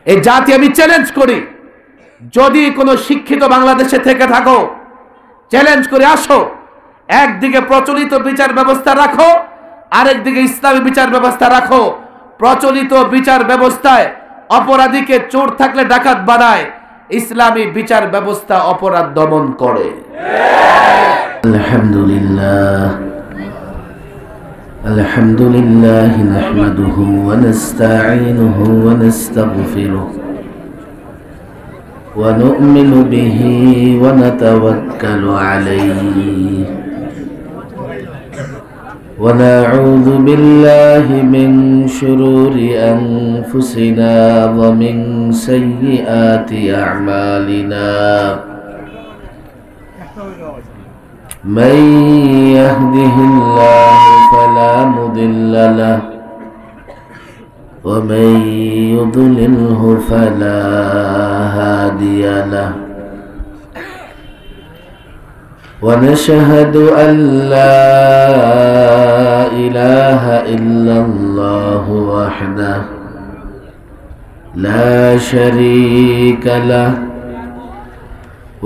এই জাতি আমি চ্যালেঞ্জ করি, যদি কোনো শিক্ষিত বাংলাদেশে থেকে থাকো, চ্যালেঞ্জ করে আসো, একদিকে প্রচলিত বিচার ব্যবস্থা রাখো, আরেকদিকে ইসলামী বিচার ব্যবস্থা রাখো। প্রচলিত বিচার ব্যবস্থায় অপরাধীকে চোর থাকলে ডাকাত বানায়, ইসলামী বিচার ব্যবস্থা অপরাধ দমন করে। আলহামদুলিল্লাহ আলহামদুলিল্লাহ নাহমাদুহু ওয়া নাস্তাঈনুহু ওয়া নাস্তাগফিরুহু ওয়া নু'মিনু বিহি ওয়া নাতাওয়াক্কালু আলাইহি ওয়া না'উযু বিল্লাহি মিন শুরুরি আনফুসিনা ওয়া মিন সাইয়্যাতি আ'মালিনা। من يهده الله فلا مضل له ومن يضلله فلا هادي له ونشهد أن لا إله إلا الله وحده لا شريك له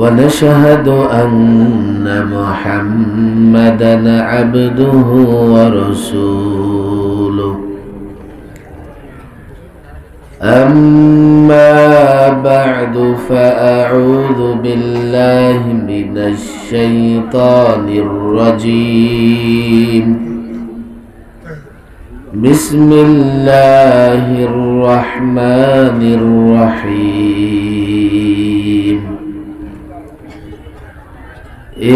ونشهد أن محمدا عبده ورسوله أما بعد فأعوذ بالله من الشيطان الرجيم بسم الله الرحمن الرحيم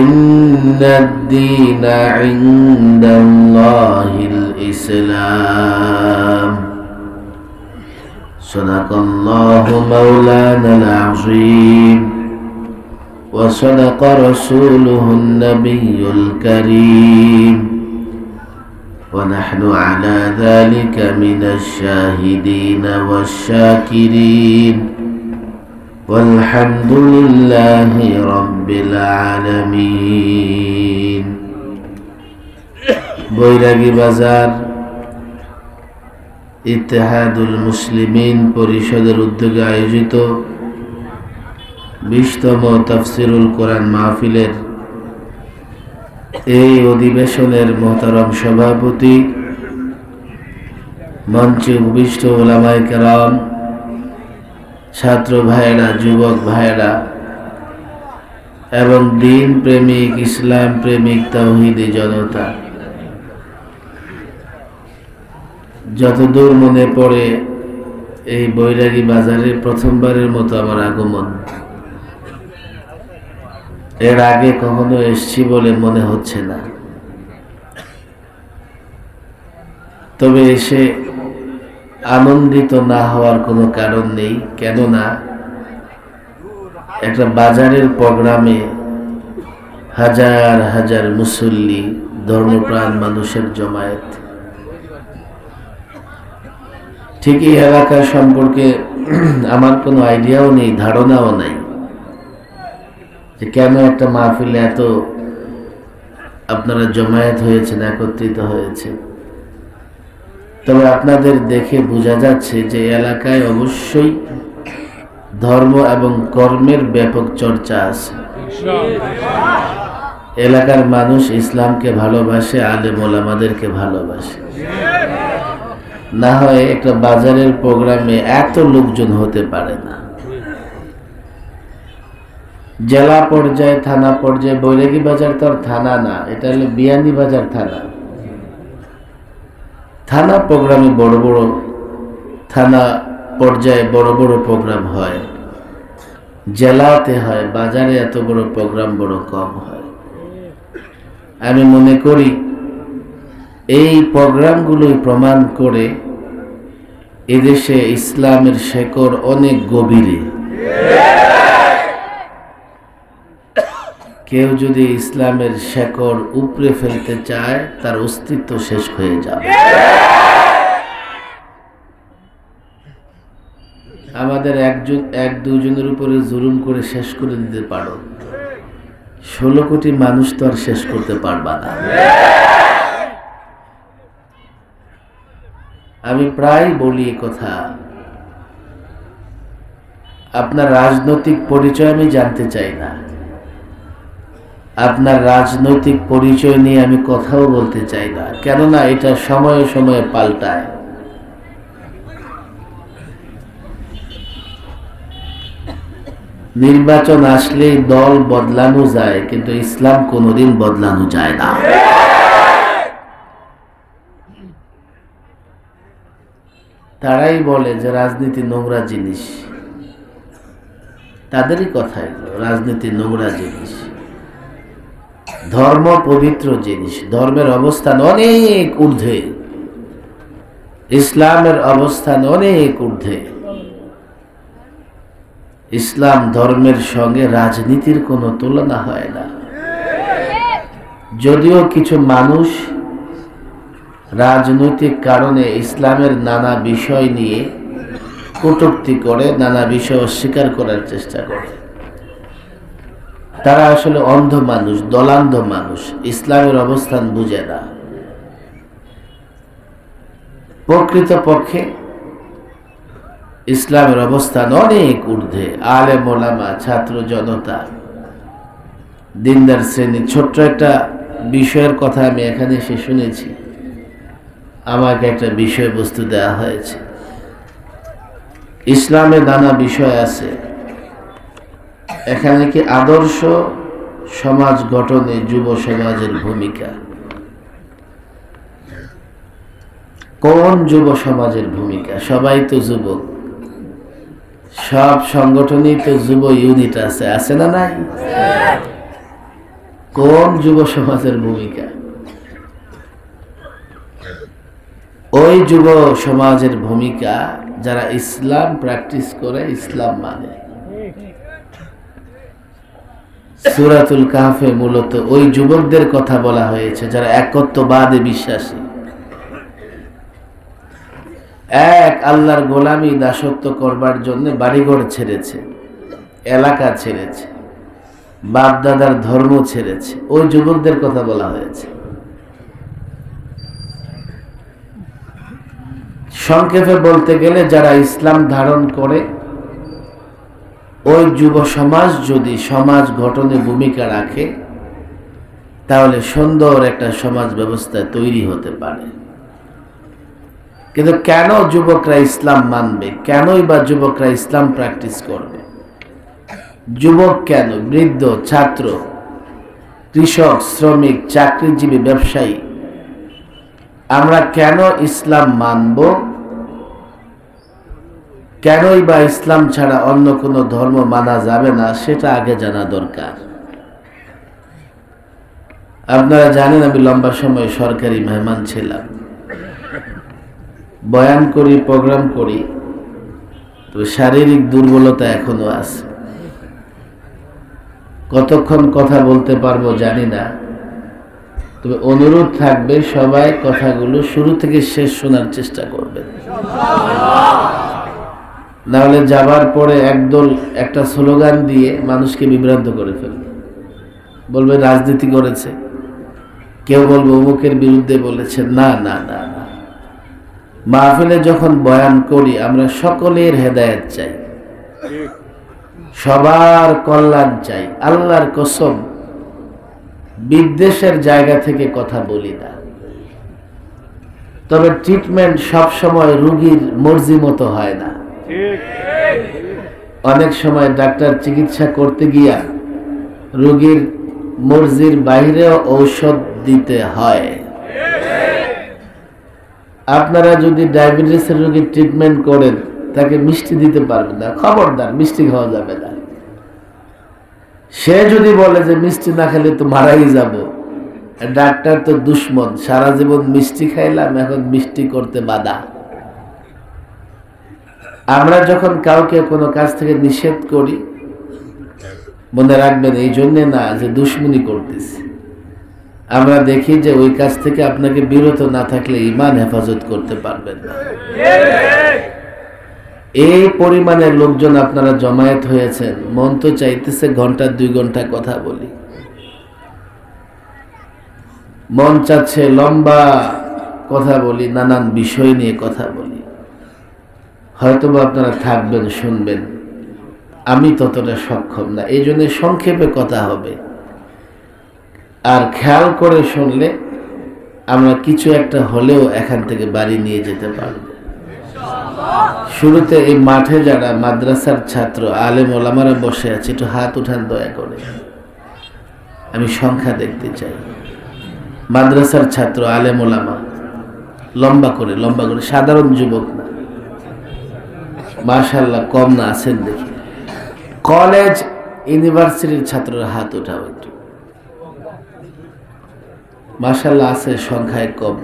إن الدين عند الله الإسلام صدق الله مولانا العظيم وصدق رسوله النبي الكريم ونحن على ذلك من الشاهدين والشاكرين والحمد لله رب العالمين। বৈরাগী বাজার ইত্তেহাদুল মুসলিমিন পরিষদের উদ্যোগে আয়োজিত 20তম তাফসিরুল কোরআন মাহফিলের এই অধিবেশনের মোহতারম সভাপতি, মঞ্চে উপবিষ্ট উলামায়ে কেরাম, ছাত্র ভাইয়েরা, যুবক ভাইয়েরা এবং দিন প্রেমিক, ইসলাম প্রেমিক তাওহীদি জনতা, যতদূর মনে পড়ে এই বৈরাগী বাজারে প্রথমবারের মতো আমার আগমন। এর আগে কখনো এসেছি বলে মনে হচ্ছে না, তবে এসে আনন্দিত না হওয়ার কোনো কারণ নেই। কেননা একটা বাজারের প্রোগ্রামে হাজার হাজার মুসল্লি, ধর্মপ্রাণ মানুষের জমায়েত। ঠিক এই এলাকা সম্পর্কে আমার কোনো আইডিয়াও নেই, ধারণাও নাই যে কেন একটা মাহফিলে এত আপনারা জমায়েত হয়েছেন, একত্রিত হয়েছে। তবে আপনাদের দেখে বোঝা যাচ্ছে যে এলাকায় অবশ্যই ধর্ম এবং কর্মের ব্যাপক চর্চা আছে। এলাকার মানুষ ইসলামকে ভালোবাসে, আলেম ওলামাদেরকে ভালোবাসে। না হয় একটা বাজারের প্রোগ্রামে এত লোকজন হতে পারে না। জেলা পর্যায়ে, থানা পর্যায়ে, বৈরাগী বাজার তো আর থানা না, এটা হলো বিয়ানীবাজার থানা। থানা প্রোগ্রামে বড় বড়, থানা পর্যায়ে বড় বড় প্রোগ্রাম হয়, জেলাতে হয়, বাজারে এত বড় প্রোগ্রাম বড় কম হয়। আমি মনে করি এই প্রোগ্রামগুলোই প্রমাণ করে এদেশে ইসলামের শেকড় অনেক গভীরে। কেউ যদি ইসলামের শেকড় উপড়ে ফেলতে চায়, তার অস্তিত্ব শেষ হয়ে যাবে। আমাদের এক দুজনের উপরে জুলুম করে শেষ করে দিতে পারো, 16 কোটি মানুষ তো আর শেষ করতে পারবা না। আমি প্রায় বলি কথা আপনার রাজনৈতিক পরিচয় আমি জানতে চাই না, আপনার রাজনৈতিক পরিচয় নিয়ে আমি কথাও বলতে চাই না, কেননা এটা সময়ে সময়ে পাল্টায়। নির্বাচন আসলেই দল বদলানো যায়, কিন্তু ইসলাম কোনোদিন বদলানো যায় না। তারাই বলে যে রাজনীতি নোংরা জিনিস, তাদেরই কথা এগুলো, রাজনীতি নোংরা জিনিস। ধর্ম পবিত্র জিনিস, ধর্মের অবস্থান অনেক ঊর্ধ্বে, ইসলামের অবস্থান অনেক ঊর্ধ্বে। ইসলাম ধর্মের সঙ্গে রাজনীতির কোনো তুলনা হয় না। যদিও কিছু মানুষ রাজনৈতিক কারণে ইসলামের নানা বিষয় নিয়ে কটূক্তি করে, নানা বিষয় অস্বীকার করার চেষ্টা করে, তারা আসলে অন্ধ মানুষ, দলান্ধ মানুষ, ইসলামের অবস্থান বুঝে না। প্রকৃতপক্ষে ইসলামের অবস্থান অনেক ঊর্ধ্বে। আলেম ওলামা, ছাত্র জনতা, দিনদার শ্রেণী। ছোট্ট একটা বিষয়ের কথা আমি এখানে এসে শুনেছি, আমাকে একটা বিষয়বস্তু দেওয়া হয়েছে। ইসলামে নানা বিষয় আছে, এখানে কি আদর্শ সমাজ গঠনে যুব সমাজের ভূমিকা, কোন যুব সমাজের ভূমিকা? সবাই তো যুবক, সব সংগঠনই তো যুব ইউনিট আছে, আছে না নাই? কোন যুব সমাজের ভূমিকা? ওই যুব সমাজের ভূমিকা যারা ইসলাম প্র্যাকটিস করে, ইসলাম মানে। সূরাতুল কাহফে মূলত ওই যুবকদের কথা বলা হয়েছে যারা একত্ববাদে বিশ্বাসী, এক আল্লাহর গোলামি দাসত্ব করবার জন্য বাড়িঘর ছেড়েছে, এলাকা ছেড়েছে, বাপ দাদার ধর্ম ছেড়েছে, ওই যুবকদের কথা বলা হয়েছে। সংক্ষেপে বলতে গেলে যারা ইসলাম ধারণ করে, ওই যুব সমাজ যদি সমাজ গঠনে ভূমিকা রাখে, তাহলে সুন্দর একটা সমাজ ব্যবস্থা তৈরি হতে পারে। কিন্তু কেন যুবকরা ইসলাম মানবে? কেনই বা যুবকরা ইসলাম প্র্যাকটিস করবে? যুবক কেন, বৃদ্ধ, ছাত্র, কৃষক, শ্রমিক, চাকরিজীবী, ব্যবসায়ী, আমরা কেন ইসলাম মানব? কেনই বা ইসলাম ছাড়া অন্য কোনো ধর্ম মানা যাবে না, সেটা আগে জানা দরকার। আপনারা জানেন আমি লম্বা সময় সরকারি মেহমান ছিলাম, বয়ান করি, প্রোগ্রাম করি, তো শারীরিক দুর্বলতা এখনো আছে। কতক্ষণ কথা বলতে পারবো জানি না, তবে অনুরোধ থাকবে সবাই কথাগুলো শুরু থেকে শেষ শোনার চেষ্টা করবেন, নাহলে যাবার পরে একদল একটা স্লোগান দিয়ে মানুষকে বিভ্রান্ত করে ফেলবে। বলবে রাজনীতি করেছে, কেউ বলবে অমুকের বিরুদ্ধে বলেছে। না না না না, মাহফিলে যখন বয়ান করি আমরা সকলের হেদায়েত চাই, সবার কল্যাণ চাই। আল্লাহর কসম, বিদ্বেষের জায়গা থেকে কথা বলি না। তবে ট্রিটমেন্ট সব সময় রোগীর মর্জি মতো হয় না। অনেক সময় ডাক্তার চিকিৎসা করতে গিয়া রোগীর মর্জির বাইরেও ঔষধ দিতে হয়। আপনারা যদি ডায়াবেটিসের রোগীর ট্রিটমেন্ট করেন, তাকে মিষ্টি দিতে পারবেন না, খবরদার, মিষ্টি খাওয়া যাবে না। সে যদি বলে যে মিষ্টি না খেলে তো মারাই যাব, ডাক্তার তো দুশ্মন, সারা জীবন মিষ্টি খাইলাম, এখন মিষ্টি করতে বাধা। আমরা যখন কাউকে কোনো কাজ থেকে নিষেধ করি, মনে রাখবেন এই জন্যে না যে দুশ্মনী করতেছি, আমরা দেখি যে ওই কাজ থেকে আপনাকে বিরত না থাকলে ঈমান হেফাজত করতে পারবেন না। এই পরিমাণে লোকজন আপনারা জমায়েত হয়েছেন, মন তো চাইতেছে ঘন্টা 2 ঘন্টা কথা বলি, মন চাচ্ছে লম্বা কথা বলি, নানান বিষয় নিয়ে কথা বলি। হয়তোবা আপনারা থাকবেন, শুনবেন, আমি ততটা সক্ষম না, এই জন্য সংক্ষেপে কথা হবে, আর খেয়াল করে শুনলে আমরা কিছু একটা হলেও এখান থেকে বাড়ি নিয়ে যেতে পারব। শুরুতে এই মাঠে যারা মাদ্রাসার ছাত্র আলেম ওলামারা বসে আছে, একটু হাত উঠান দয়া করে, আমি সংখ্যা দেখতে চাই। মাদ্রাসার ছাত্র আলেম ওলামা, লম্বা করে সাধারণ যুবক না, মাশাআল্লাহ কম না আছেন দেখি। কলেজ ইউনিভার্সিটির ছাত্ররা হাত উঠাও একটু, মাশাআল্লাহ আছে, সংখ্যায় কম।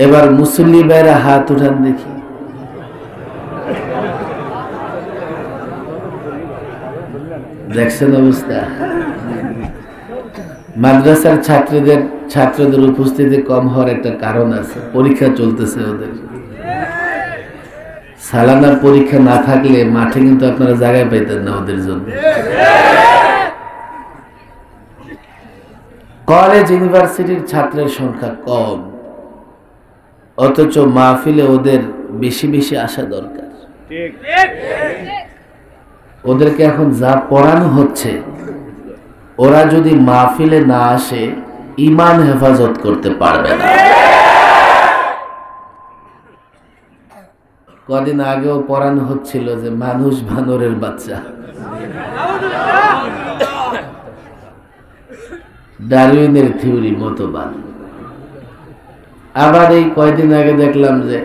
এবার মুসল্লি ভাইরা হাত উঠান দেখি। দেখছেন অবস্থা? মাদ্রাসার ছাত্রদের উপস্থিতি কম হওয়ার একটা কারণ আছে, পরীক্ষা চলতেছে ওদের। সালানা পরীক্ষা না থাকলে মাঠে কিন্তু আপনারা জায়গায় পাইতেন না ওদের জন্য। কলেজ ইউনিভার্সিটির ছাত্রের সংখ্যা কম, অথচ মাহফিলে ওদের বেশি বেশি আসা দরকার। ওদেরকে এখন যা পড়ানো হচ্ছে, ওরা যদি মাহফিলে না আসে ঈমান হেফাজত করতে পারবে না। কদিন আগেও পড়ানো হচ্ছিল যে মানুষ বানরের বাচ্চা, ডারউইনের থিওরি মতবাদ। আবার এই কয়দিন আগে দেখলাম যে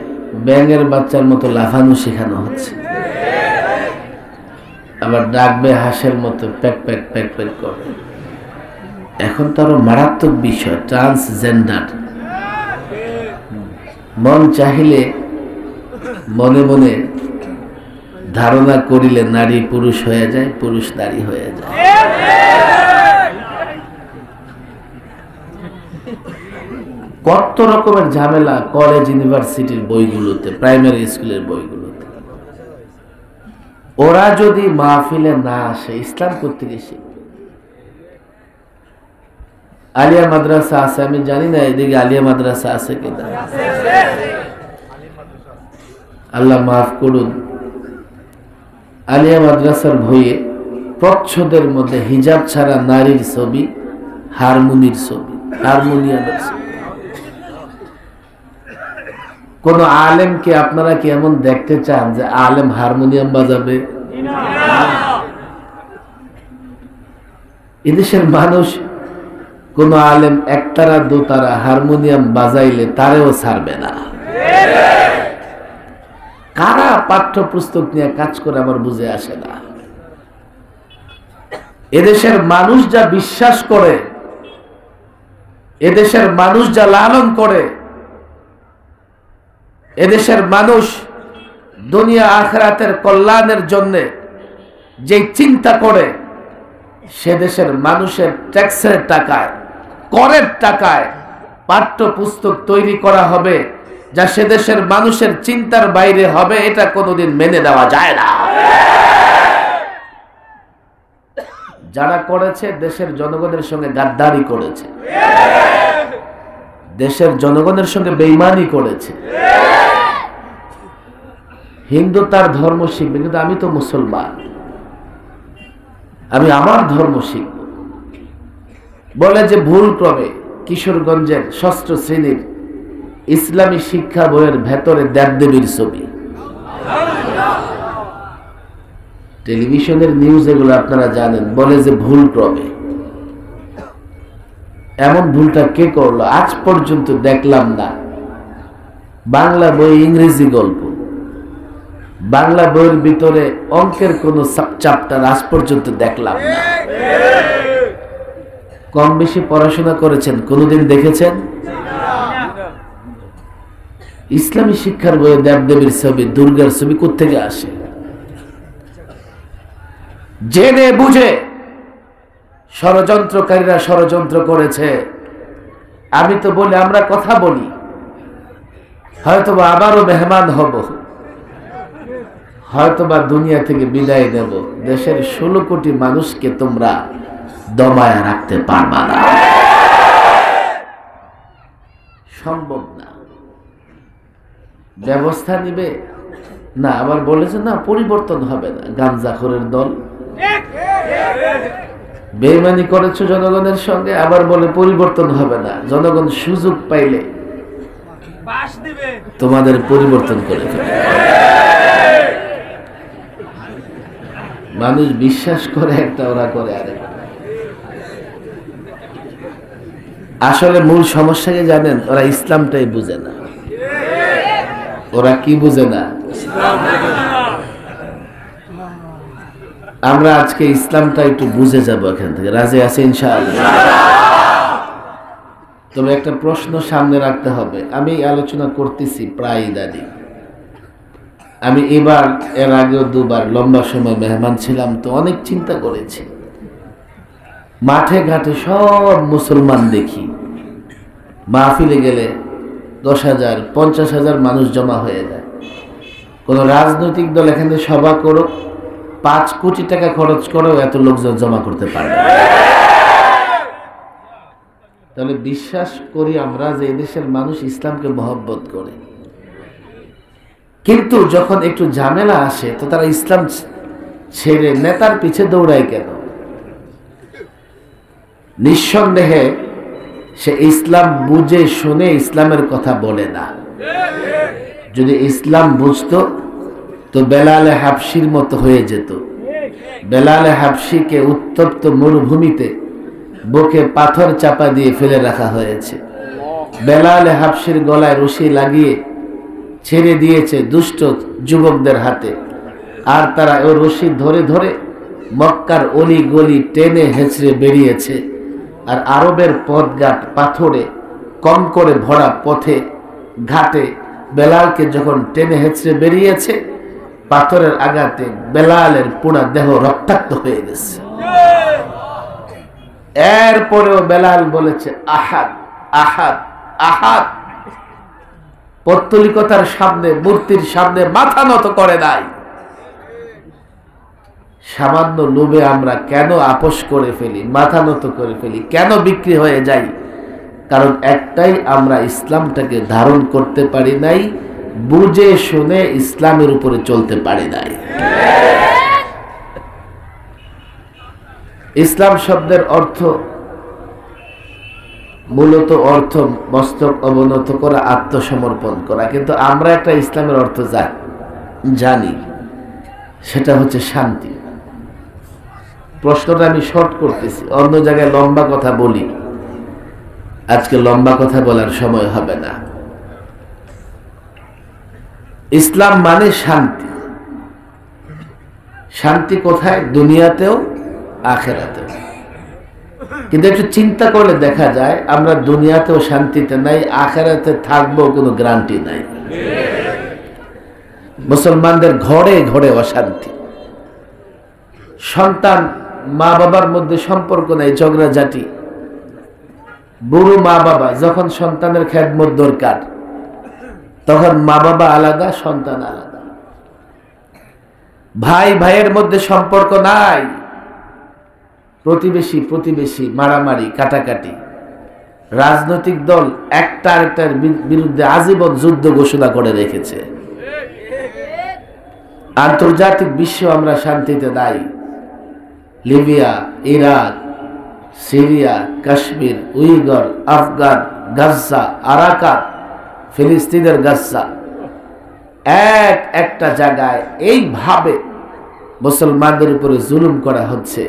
ব্যাঙের বাচ্চার মতো লাফানো শেখানো হচ্ছে, আবার ডাকবে হাঁসের মতো প্যাক প্যাক প্যাক প্যাক করে। এখন তো আরো মারাত্মক বিষয়, ট্রান্সজেন্ডার। মন চাহিলে মনে মনে ধারণা করিলে নারী পুরুষ হয়ে যায়, পুরুষ নারী হয়ে যায়। কত রকমের ঝামেলা কলেজ ইউনিভার্সিটির বইগুলোতে, প্রাইমারি স্কুলের বইগুলোতে। ওরা যদি মাহফিলে না আসে ইসলাম করতে গেছে। আলিয়া মাদ্রাসা আছে, আমি জানি না এদিকে আলিয়া মাদ্রাসা আছে কিনা, আল্লাহ মাফ করুন। আলিয়া মাদ্রাসার বইয়ে প্রচ্ছদের মধ্যে হিজাব ছাড়া নারীর ছবি, হারমোনিয়ামের ছবি। কোন আলেমকে আপনারা কি এমন দেখতে চান যে আলেম হারমোনিয়াম বাজাবে? এদেশের মানুষ কোন আলেম একতারা দোতারা হারমোনিয়াম বাজাইলে তারেও ছাড়বে না। কারা পাঠ্যপুস্তক নিয়ে কাজ করে আমার বুঝে আসে না। এদেশের মানুষ যা বিশ্বাস করে, এদেশের মানুষ যা লালন করে, এদেশের মানুষ দুনিয়া আখিরাতের কল্যাণের জন্য যে চিন্তা করে, সে দেশের মানুষের ট্যাক্সের টাকায়, করের টাকায় পাঠ্যপুস্তক তৈরি করা হবে যা সে দেশের মানুষের চিন্তার বাইরে হবে, এটা কোনোদিন মেনে নেওয়া যায় না। যারা করেছে দেশের জনগণের সঙ্গে গাদ্দারি করেছে, দেশের জনগণের সঙ্গে বেঈমানি করেছে। হিন্দু তার ধর্ম শিখবে, কিন্তু আমি তো মুসলমান, আমি আমার ধর্ম শিখব বলে যে ভুল ক্রমে কিশোরগঞ্জের ষষ্ঠ শ্রেণীর ইসলামী শিক্ষা বইয়ের ভেতরে দেবদেবীর ছবি। টেলিভিশনের নিউজ এগুলো আপনারা জানেন, বলে যে ভুল ক্রমে। এমন ভুলটা কে করলো আজ পর্যন্ত দেখলাম না। বাংলা বই, ইংরেজি গল্প, বাংলা বইয়ের ভিতরে অঙ্কের কোন চ্যাপ্টার আজ পর্যন্ত দেখলাম না। কম বেশি পড়াশোনা করেছেন, কোনদিন দেখেছেন? ইসলামী শিক্ষার বইয়ে দেবদেবীর ছবি, দুর্গার ছবি কোত্থেকে আসে? জেনে বুঝে ষড়যন্ত্রকারীরা ষড়যন্ত্র করেছে। আমি তো বলি, আমরা কথা বলি, হয়তোবা আবারও মেহমান হব, হয়তোবা দুনিয়া থেকে বিদায় নেব। দেশের 16 কোটি মানুষকে তোমরা দমায় রাখতে পারবা না, সম্ভব না। ব্যবস্থা নিবে, না, আবার বলেছে না পরিবর্তন হবে না, গাঞ্জাখোরের দল, বেঈমানি করেছো জনগণের সঙ্গে, আবার বলে পরিবর্তন হবে না। জনগণ সুযোগ পাইলে তোমাদের পরিবর্তন করে ফেলবে। মানুষ বিশ্বাস করে একটা, ওরা করে আরেক। আসলে মূল সমস্যা কি জানেন? ওরা ইসলামটাই বুঝে না। ওরা কি বুঝে না? আমরা আজকে ইসলামটা একটু বুঝে যাব এখান থেকে। রাজি আছে ইনশাআল্লাহ? তবে একটা প্রশ্ন সামনে রাখতে হবে। আমি আলোচনা করতেছি প্রায় ইদানি। আমি এবার, এর আগেও দুবার লম্বা সময় মেহমান ছিলাম, তো অনেক চিন্তা করেছি। মাঠে ঘাটে সব মুসলমান দেখি, মাহফিলে গেলে 10,000 50,000 মানুষ জমা হয়ে যায়। কোন রাজনৈতিক দল এখানে সভা করো, 5 কোটি টাকা খরচ করেও এত লোকজন জমা করতে পারে না। তাহলে বিশ্বাস করি আমরা যে এদেশের মানুষ ইসলামকে মহব্বত করে, কিন্তু যখন একটু ঝামেলা আসে তো তারা ইসলাম ছেড়ে নেতার পিছে দৌড়ায় কেন? নিঃসন্দেহে সে ইসলাম বুঝে শুনে ইসলামের কথা বলে না। যদি ইসলাম বুঝতো তো বেলালে হাবশির মতো হয়ে যেত। বেলালে হাবশিকে উত্তপ্ত মরুভূমিতে বুকে পাথর চাপা দিয়ে ফেলে রাখা হয়েছে। বেলালে হাবশির গলায় রশি লাগিয়ে ছেড়ে দিয়েছে দুষ্ট যুবকদের হাতে, আর তারা ওই রশি ধরে ধরে মক্কার অলি গলি টেনে হেঁচড়ে বেরিয়েছে। আর আরবের পথঘাট পাথরে কম করে ভরা পথে ঘাটে বেলালকে যখন টেনে হেঁচড়ে বেরিয়েছে, পাথরের আঘাতে বেলালের পুরা দেহ রক্তাক্ত হয়ে গেছে। এরপরেও বেলাল বলেছে আহাদ আহাদ আহাদ। পৌত্তলিকতার সামনে, মূর্তির সামনে মাথা নত করে নাই। সামান্য লোভে আমরা কেন আপোষ করে ফেলি, মাথা নত করে ফেলি, কেন বিক্রি হয়ে যাই? কারণ একটাই, আমরা ইসলামটাকে ধারণ করতে পারি নাই, বুঝে শুনে ইসলামের উপরে চলতে পারি নাই। ইসলাম শব্দের অর্থ মূলত অর্থ মস্তক অবনত করা, আত্মসমর্পণ করা, কিন্তু আমরা একটা ইসলামের অর্থ জানি, সেটা হচ্ছে শান্তি। প্রশ্নটা আমি শর্ট করতেছি, অন্য জায়গায় লম্বা কথা বলি, আজকে লম্বা কথা বলার সময় হবে না। ইসলাম মানে শান্তি। শান্তি কোথায়? দুনিয়াতেও আখেরাতেও। কিন্তু একটু চিন্তা করলে দেখা যায় আমরা দুনিয়াতেও শান্তিতে নাই, আখেরাতে থাকবো কোনো গ্যারান্টি নাই। মুসলমানদের ঘরে ঘরে অশান্তি। সন্তান মা বাবার মধ্যে সম্পর্ক নাই, ঝগড়াঝাটি। বুড়ো মা বাবা যখন সন্তানের খেদমত দরকার, তখন মা বাবা আলাদা, সন্তান আলাদা। ভাই ভাইয়ের মধ্যে সম্পর্ক নাই, প্রতিবেশী প্রতিবেশী, মারামারি কাটাকাটি। রাজনৈতিক দল একটা আরেকটার বিরুদ্ধে আজীবন যুদ্ধ ঘোষণা করে রেখেছে। আন্তর্জাতিক বিশ্ব আমরা শান্তিতে নাই। Libya, Iraq, Syria, Kashmir, Uyghur, Afghan, Gaza, Arakan, ফিলিস্তিনের গাজা, একটা জায়গায় এইভাবে মুসলমানদের উপরে জুলুম করা হচ্ছে।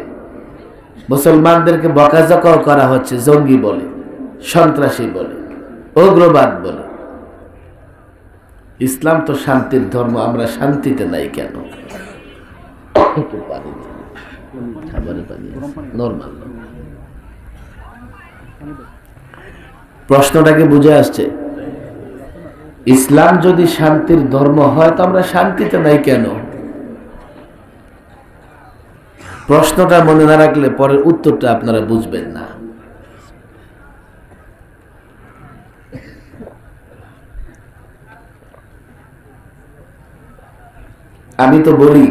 মুসলমানদেরকে বকাঝকাও করা হচ্ছে, জঙ্গি বলে, সন্ত্রাসী বলে, উগ্রবাদ বলে। ইসলাম তো শান্তির ধর্ম, আমরা শান্তিতে নাই কেন? নরমাল প্রশ্নটাকে বুঝে আসছে? ইসলাম যদি শান্তির ধর্ম হয় তো আমরা শান্তিতে নাই কেন? প্রশ্নটা মনে না রাখলে পরের উত্তরটা আপনারা বুঝবেন না। আমি তো বলি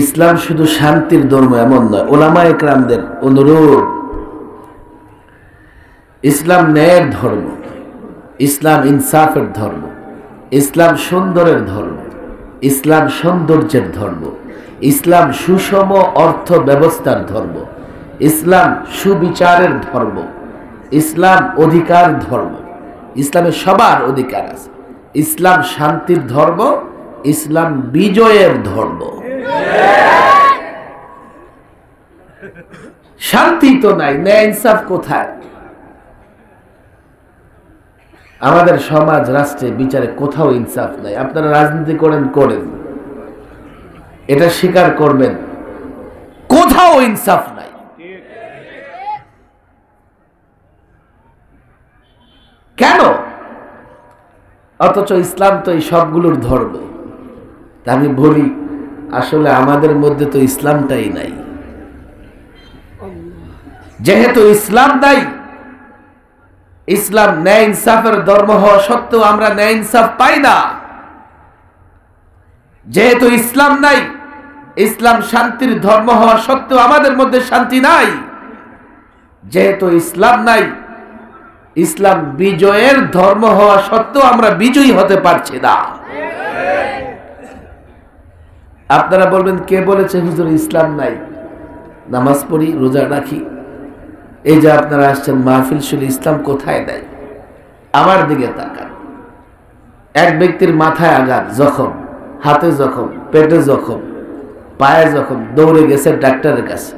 ইসলাম শুধু শান্তির ধর্ম এমন নয়, ওলামায়ে কেরামদের অনুরোধ। ইসলাম ন্যায়ের ধর্ম, ইসলাম ইনসাফের ধর্ম, ইসলাম সুন্দরের ধর্ম, ইসলাম সৌন্দর্যের ধর্ম, ইসলাম সুষম অর্থ ব্যবস্থার ধর্ম, ইসলাম সুবিচারের ধর্ম, ইসলাম অধিকার ধর্ম। ইসলামে সবার অধিকার আছে। ইসলাম শান্তির ধর্ম, ইসলাম বিজয়ের ধর্ম। শান্তি তো নাই, ন্যায় ইনসাফ কোথায়? আমাদের সমাজ রাষ্ট্রে বিচারে কোথাও ইনসাফ নাই। আপনারা রাজনীতি করেন, এটা স্বীকার করবেন, কোথাও ইনসাফ নাই। কেন? অথচ ইসলাম তো এই সবগুলোর ধর্ম। তা আমি বলি, আসলে আমাদের মধ্যে তো ইসলামটাই নাই। যেহেতু ইসলাম নাই, ইসলাম ন্যায় ইনসাফের ধর্ম হওয়া সত্ত্বেও আমরা ন্যায় ইনসাফ পাই না। যেহেতু ইসলাম নাই, ইসলাম শান্তির ধর্ম হওয়া সত্ত্বেও আমাদের মধ্যে শান্তি নাই। যেহেতু ইসলাম নাই, ইসলাম বিজয়ের ধর্ম হওয়া সত্ত্বেও আমরা বিজয়ী হতে পারছি না। আপনারা বলবেন, কে বলেছে হুজুর ইসলাম নাই? নামাজ পড়ি, রোজা রাখি, এই যে আপনারা আসছেন মাহফিল শুনে, ইসলাম কোথায় দেয়? আমার দিকে তাকান। এক ব্যক্তির মাথায় আঘাত, জখম, হাতে জখম, পেটে জখম, পায়ে জখম, দৌড়ে গেছে ডাক্তারের কাছে।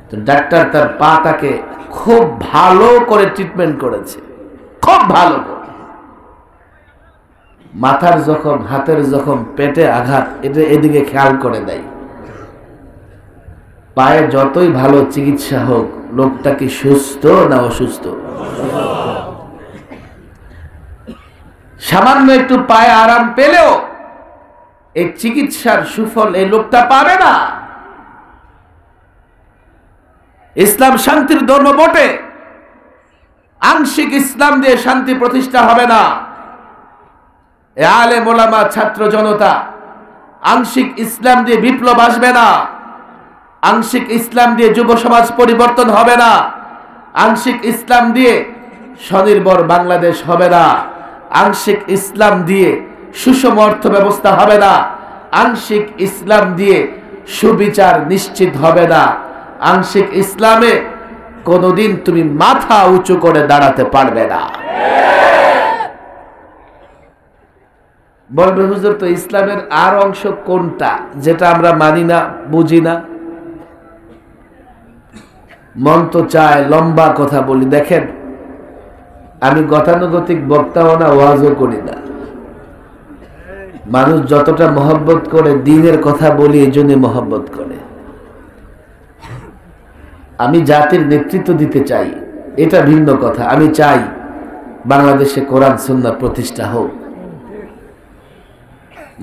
তো ডাক্তার তার পাটাকে খুব ভালো করে ট্রিটমেন্ট করেছে, খুব ভালো করে। মাথার জখম, হাতের জখম, পেটে আঘাত, এটা এদিকে খেয়াল করে দেয়। পায়ে যতই ভালো চিকিৎসা হোক, লোকটা কি সুস্থ না অসুস্থ? সামান্য একটু পায়ে আরাম পেলেও এই চিকিৎসার সুফল এই লোকটা পাবে না। ইসলাম শান্তির ধর্ম বটে, আংশিক ইসলাম দিয়ে শান্তি প্রতিষ্ঠা হবে না। আলেম ওলামা ছাত্র জনতা, আংশিক ইসলাম দিয়ে বিপ্লব আসবে না। আংশিক ইসলাম দিয়ে যুব সমাজ পরিবর্তন হবে না। আংশিক ইসলাম দিয়ে স্বনির্ভর বাংলাদেশ হবে না। আংশিক ইসলাম দিয়ে সুষম অর্থ ব্যবস্থা হবে না। আংশিক ইসলাম দিয়ে সুবিচার নিশ্চিত হবে না। আংশিক ইসলামে কোনোদিন তুমি মাথা উঁচু করে দাঁড়াতে পারবে না। বলবে, হুজুর তো ইসলামের আর অংশ কোনটা যেটা আমরা মানি না, বুঝি না? মন তো চায় লম্বা কথা বলি। দেখেন, আমি গতানুগতিক বক্তাও না, ওয়াজও করি না। মানুষ যতটা মহব্বত করে, দ্বীনের কথা বলি, এই জন্য মহব্বত করে। আমি জাতির নেতৃত্ব দিতে চাই, এটা ভিন্ন কথা। আমি চাই বাংলাদেশে কোরআন সুন্নাহ প্রতিষ্ঠা হোক।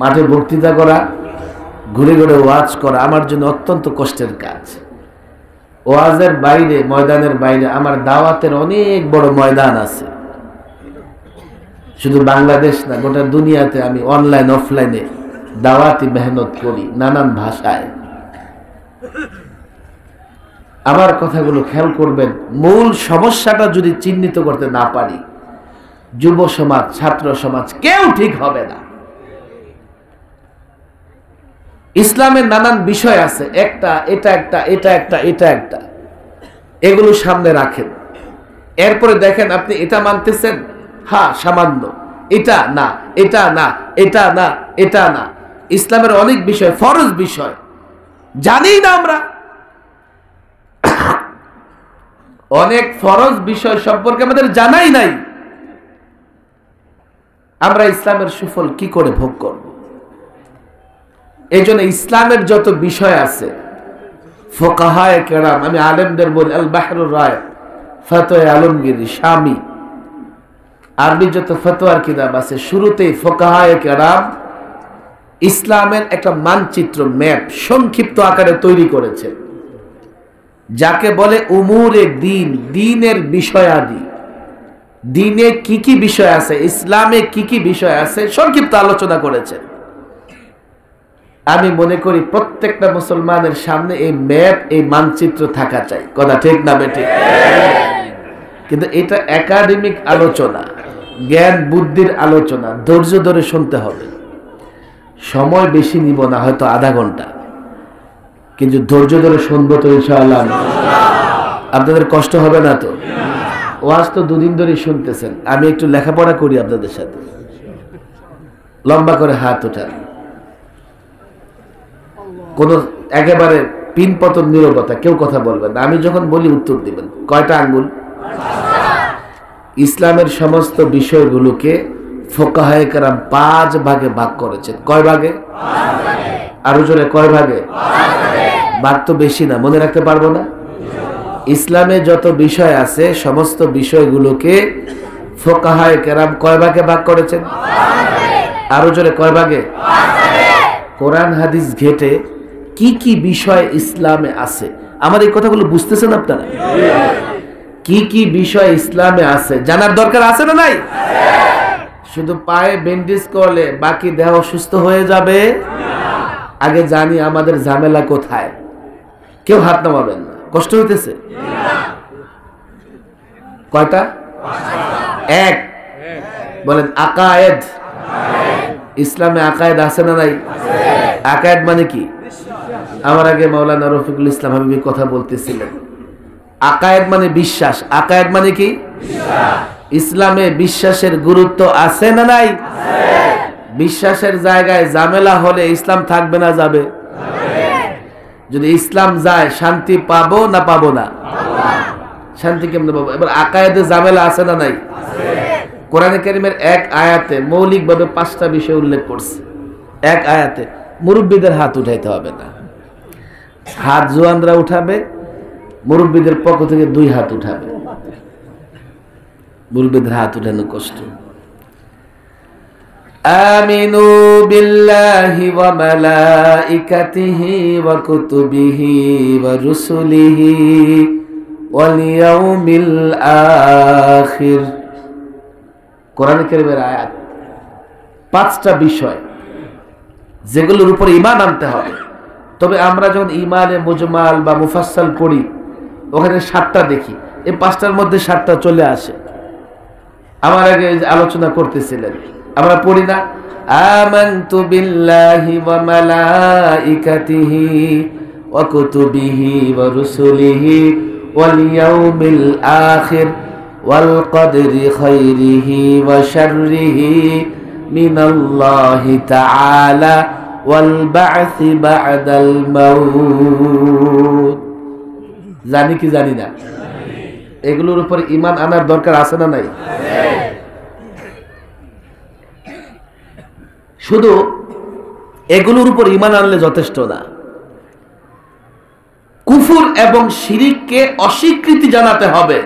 মাঠে বক্তৃতা করা, ঘুরে ঘুরে ওয়াজ করা আমার জন্য অত্যন্ত কষ্টের কাজ। ওয়াজের বাইরে, ময়দানের বাইরে আমার দাওয়াতের অনেক বড় ময়দান আছে। শুধু বাংলাদেশ না, গোটা দুনিয়াতে আমি অনলাইন অফলাইনে দাওয়াতি মেহনত করি, নানান ভাষায়। আমার কথাগুলো খেয়াল করবেন। মূল সমস্যাটা যদি চিহ্নিত করতে না পারি, যুব সমাজ, ছাত্র সমাজ কেউ ঠিক হবে না। ইসলামের নানান বিষয় আছে, এটা একটা, এগুলো সামনে রাখেন। এরপরে দেখেন আপনি এটা মানতেছেন, হ্যাঁ সামান্য, এটা না, এটা না, এটা না, এটা না। ইসলামের অনেক বিষয়, ফরজ বিষয় জানি না আমরা। অনেক ফরজ বিষয় সম্পর্কে আমাদের জানাই নাই। আমরা ইসলামের সুফল কি করে ভোগ করব? এই জন্য ইসলামের যত বিষয় আছে, ফোকাহায়ে কেরাম, আমি আলেমদের বলি, আল বাহরুর রায়, ফতোয়া আলমগীরি, শামি, আরবি যত ফতোয়ার কিতাব আছে, শুরুতেই ফোকাহায়ে কেরাম ইসলামের একটা মানচিত্র, ম্যাপ সংক্ষিপ্ত আকারে তৈরি করেছে, যাকে বলে উমুরে দ্বীন, দ্বীনের বিষয়াদি। দ্বীনে কি কি বিষয় আছে, ইসলামে কি কি বিষয় আছে, সংক্ষিপ্ত আলোচনা করেছেন। আমি মনে করি প্রত্যেকটা মুসলমানের সামনে এই ম্যাপ, এই মানচিত্র থাকা চাই। কথা ঠিক না বেঠিক? কিন্তু এটা একাডেমিক আলোচনা, জ্ঞান বুদ্ধির আলোচনা, ধৈর্য ধরে শুনতে হবে। সময় বেশি নিব না, হয়তো আধা ঘন্টা, কিন্তু ধৈর্য ধরে শুনবো তো ইনশাআল্লাহ। আপনাদের কষ্ট হবে না তো? ওয়াজ তো দুদিন ধরে শুনতেছেন, আমি একটু লেখাপড়া করি আপনাদের সাথে। লম্বা করে হাত ওঠান, কোন একেবারে পিনপতন নীরবতা, কেউ কথা বলবেন না। আমি যখন বলি উত্তর দিবেন। কয়টা আঙ্গুল? ইসলামের সমস্ত বিষয়গুলোকে ফুকাহায়ে কেরাম 5 ভাগে ভাগ করেছেন। কয় ভাগে? আরো জোরে, কয় ভাগে? ভাগ তো বেশি না, মনে রাখতে পারবো না। ইসলামে যত বিষয় আছে সমস্ত বিষয়গুলোকে ফুকাহায়ে কেরাম কয় ভাগে ভাগ করেছেন? আরো জোরে, কয় ভাগে? কোরআন হাদিস ঘেটে কি কি বিষয় ইসলামে আছে, আমার এই কথাগুলো বুঝতেছেন আপনারা? কি কি বিষয় ইসলামে আছে জানার দরকার আছে না নাই? শুধু পায়ে ব্যান্ডেজ করলে বাকি দেহ সুস্থ হয়ে যাবে? আগে জানি আমাদের ঝামেলা কোথায়। কেউ হাত নামাবেন না, কষ্ট হইতেছে? কয়টা? 1 বলেন। আকায়েদ। ইসলামে আকায়েদ আছে না নাই? আকায়েদ মানে কি? আমার আগে মাওলানা রফিকুল ইসলাম হাবিবি কথা বলতেছিলেন। আকায়েদ মানে বিশ্বাস। আকায়েদ মানে কি? ইসলামে বিশ্বাসের গুরুত্ব আছে না নাই? বিশ্বাসের জায়গায় ঝামেলা হলে ইসলাম থাকবে না যাবে? যদি ইসলাম যায় শান্তি পাবো না পাবো না? শান্তি কেমনে পাবো? এবার আকায়েদে ঝামেলা আছে না নাই? কোরআনে কারীমের এক আয়াতে মৌলিকভাবে 5টা বিষয় উল্লেখ করছে। এক আয়াতে। মুরব্বীদের হাত উঠাইতে হবে না, হাত জোয়ানরা উঠাবে, মুরব্বীদের পক্ষ থেকে 2 হাত উঠাবে। মুরব্বীদের হাত উঠানো কষ্ট। আমিনু বিল্লাহি ওয়া মালাইকাতিহি ওয়া কুতুবিহি ওয়া রুসুলিহি ওয়াল ইয়াউমিল আখির। কোরআন কারীমের আয়াত, 5টা বিষয় যেগুলোর উপর ঈমান আনতে হবে। তবে আমরা যখন ঈমানে মুজমাল বা মুফাসসাল পড়ি ওখানে 7টা দেখি, এই 5টার মধ্যে 7টা চলে আসে। আমার আগে আলোচনা করতেছিলেন, আমরা পড়ি না আমানতু বিল্লাহি ওয়া মালাইকাতিহি ওয়া কুতুবিহি ওয়া রুসুলিহি ওয়াল ইয়াউমিল আখির ওয়াল কদরি খাইরিহি ওয়া শাররিহি মিনাল্লাহি তাআলা ওয়াল বা'সি বা'দাল মাউত। জানি কি জানি না? এগুলোর উপর ঈমান আনার দরকার আছে না নাই? শুধু এগুলোর উপর ঈমান আনলে যথেষ্ট না, কুফর এবং শিরিককে অস্বীকৃতি জানাতে হবে।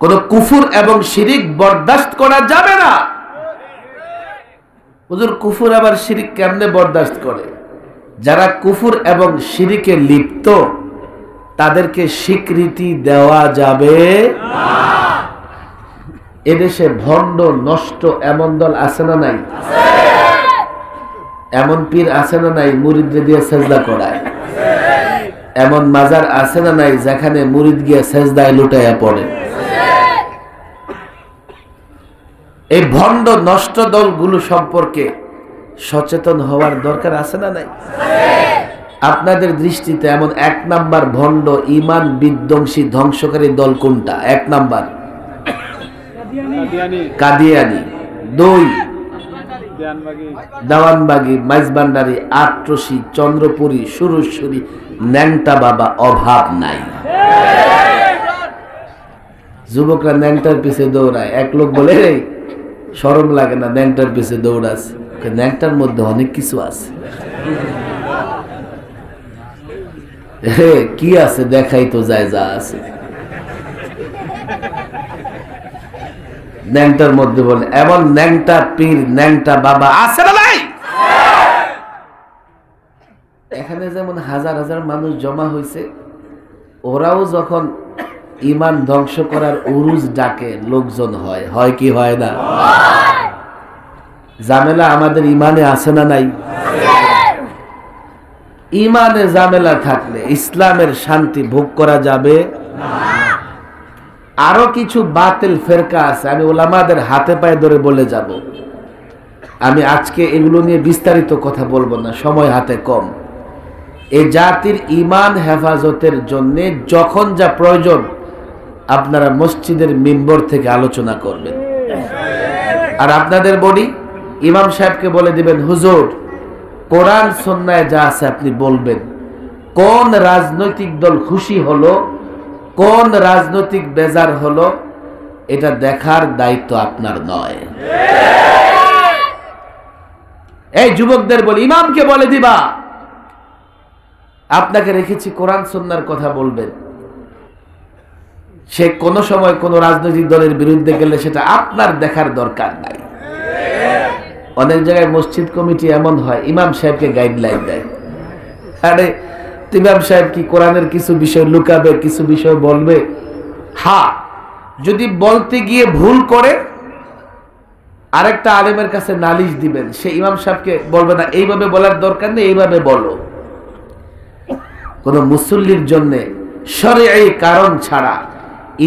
কোন কুফর এবং শিরিক বরদাস্ত করা যাবে না। হুজুর কুফর আবার শিরিক কেমনে বরদাস্ত করে? যারা কুফর এবং শিরিকে লিপ্ত তাদেরকে স্বীকৃতি দেওয়া যাবে না। এদেশে ভণ্ড নষ্ট এমন দল আছে না নাই? এমন পীর আছে না নাই মুরিদদের দিয়ে সেজদা করায়? এমন মাজার আছে না নাই যেখানে মুরিদ গিয়ে সেজদায় লুটাইয়া পড়ে? এই ভণ্ড নষ্ট দলগুলো সম্পর্কে সচেতন হওয়ার দরকার আছে না নাই? আপনাদের দৃষ্টিতে এমন 1 নাম্বার ভণ্ড ঈমান বিধ্বংসী ধ্বংসকারী দল কোনটা? 1 নাম্বার কাদিয়ানি, 2 দেওয়ানবাগী, মাইজবান্ডারি, আট্রসি, চন্দ্রপুরী, সুরেশ্বরী, ন্যাংটা বাবা, অভাব নাই। যুবকরা ন্যাংটার পিছে দৌড়ায়। এক লোক বলে শরম লাগে না ন্যাংটার পিছে দৌড়াস? ন্যাংটার মধ্যে অনেক কিছু আছে। কি আছে দেখাই তো যায়, যা আছে ন্যাংটার মধ্যে। বলে এমন ন্যাংটা পীর ন্যাংটা বাবা আছে না নাই? এখানে যেমন হাজার হাজার মানুষ জমা হয়েছে, ওরাও যখন ঈমান ধ্বংস করার উরুজ ডাকে লোকজন হয়। হয় কি হয় না? ঝামেলা আমাদের ঈমানে আছে না নাই? ঈমানে ঝামেলা থাকলে ইসলামের শান্তি ভোগ করা যাবে না। আরো কিছু বাতিল ফেরকা আছে, আমি ওলামাদের হাতে পায়ে ধরে বলে যাব। আমি আজকে এগুলো নিয়ে বিস্তারিত কথা বলবো না, সময় হাতে কম। এই জাতির ঈমান হেফাজতের জন্য যখন যা প্রয়োজন আপনারা মসজিদের মিম্বর থেকে আলোচনা করবেন। আর আপনাদের বলি, ইমাম সাহেবকে বলে দিবেন, হুজুর কোরআন সুন্নায় যা আছে আপনি বলবেন। কোন রাজনৈতিক দল খুশি হলো, কোন রাজনৈতিক বেজার হলো, এটা দেখার দায়িত্ব আপনার নয়। এই যুবকদের বলি, ইমামকে বলে দিবা আপনাকে রেখেছি কোরআন সুন্নাহর কথা বলবেন। সে কোন সময় কোন রাজনৈতিক দলের বিরুদ্ধে গেলে সেটা আপনার দেখার দরকার নাই। অনেক জায়গায় মসজিদ কমিটি এমন হয়, ইমাম সাহেবকে গাইডলাইন দেয়। আরে ইমাম সাহেব কি কোরআনের কিছু বিষয় লুকাবে, কিছু বিষয় বলবে? হ্যাঁ, যদি বলতে গিয়ে ভুল করে আরেকটা আলেমের কাছে নালিশ দিবেন, সে ইমাম সাহেবকে বলবে না এইভাবে বলার দরকার নেই, এইভাবে বলো। কোন মুসল্লির জন্য শরঈ কারণ ছাড়া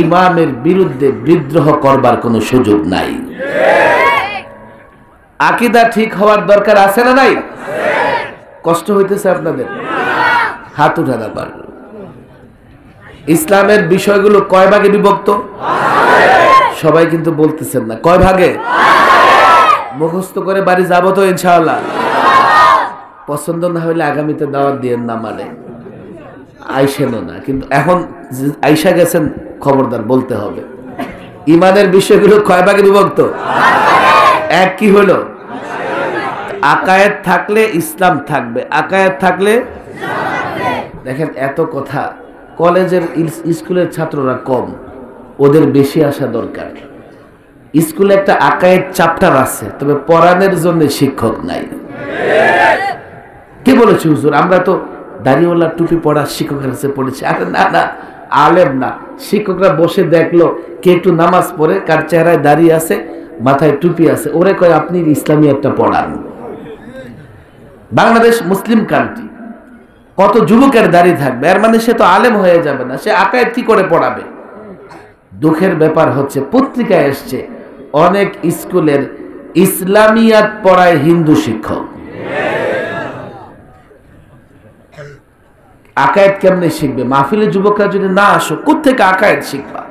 ইমামের বিরুদ্ধে বিদ্রোহ করবার কোনো সুযোগ নাই। আকীদা ঠিক হওয়ার দরকার আছে না নাই? কষ্ট হইতেছে আপনাদের? হাত উঠান আবার। ইসলামের বিষয়গুলো কয় ভাগে বিভক্ত? সবাই কিন্তু বলতেছেন না। কয় ভাগে? মুখস্থ করে বাড়ি যাবো তো ইনশাআল্লাহ। পছন্দ না হইলে আগামীতে দাওয়াত দিয়েন না, মানে আইসেনও না, কিন্তু এখন আইসা গেছেন খবরদার বলতে হবে। ইমানের বিষয়গুলো কয় ভাগে বিভক্ত? এক কি হলো? আকায়েদ থাকলে ইসলাম থাকবে, আকায়েদ থাকলে। দেখেন এত কথা, কলেজের স্কুলের ছাত্ররা কম, ওদের বেশি আসা দরকার। স্কুলে একটা আকায়েদ চ্যাপ্টার আছে, তবে পড়ানোর জন্য শিক্ষক নাই। কে বলেছে হুজুর আমরা তো দাড়িওয়ালা টুপি পড়া শিক্ষকের কাছে পড়েছি? আরে না না, আলেম না, শিক্ষকরা বসে দেখলো কে একটু নামাজ পড়ে, কার চেহারায় দাড়ি আছে, মাথায় টুপি আছে, ওরে কয় আপনি ইসলামী একটা পড়ান। বাংলাদেশ মুসলিম কান্ট্রি, কত যুবকের দাড়ি থাকবে, এর মানে সে তো আলেম হয়ে যাবে না, সে আকায়েদ কি করে পড়াবে? দুঃখের ব্যাপার হচ্ছে পত্রিকায় এসছে অনেক স্কুলের ইসলামিয়াত পড়ায় হিন্দু শিক্ষক। আকায়েদ কেমনে শিখবে? মাহফিলে যুবকরা যদি না আসো, কোত্থেকে আকায়েদ শিখবা?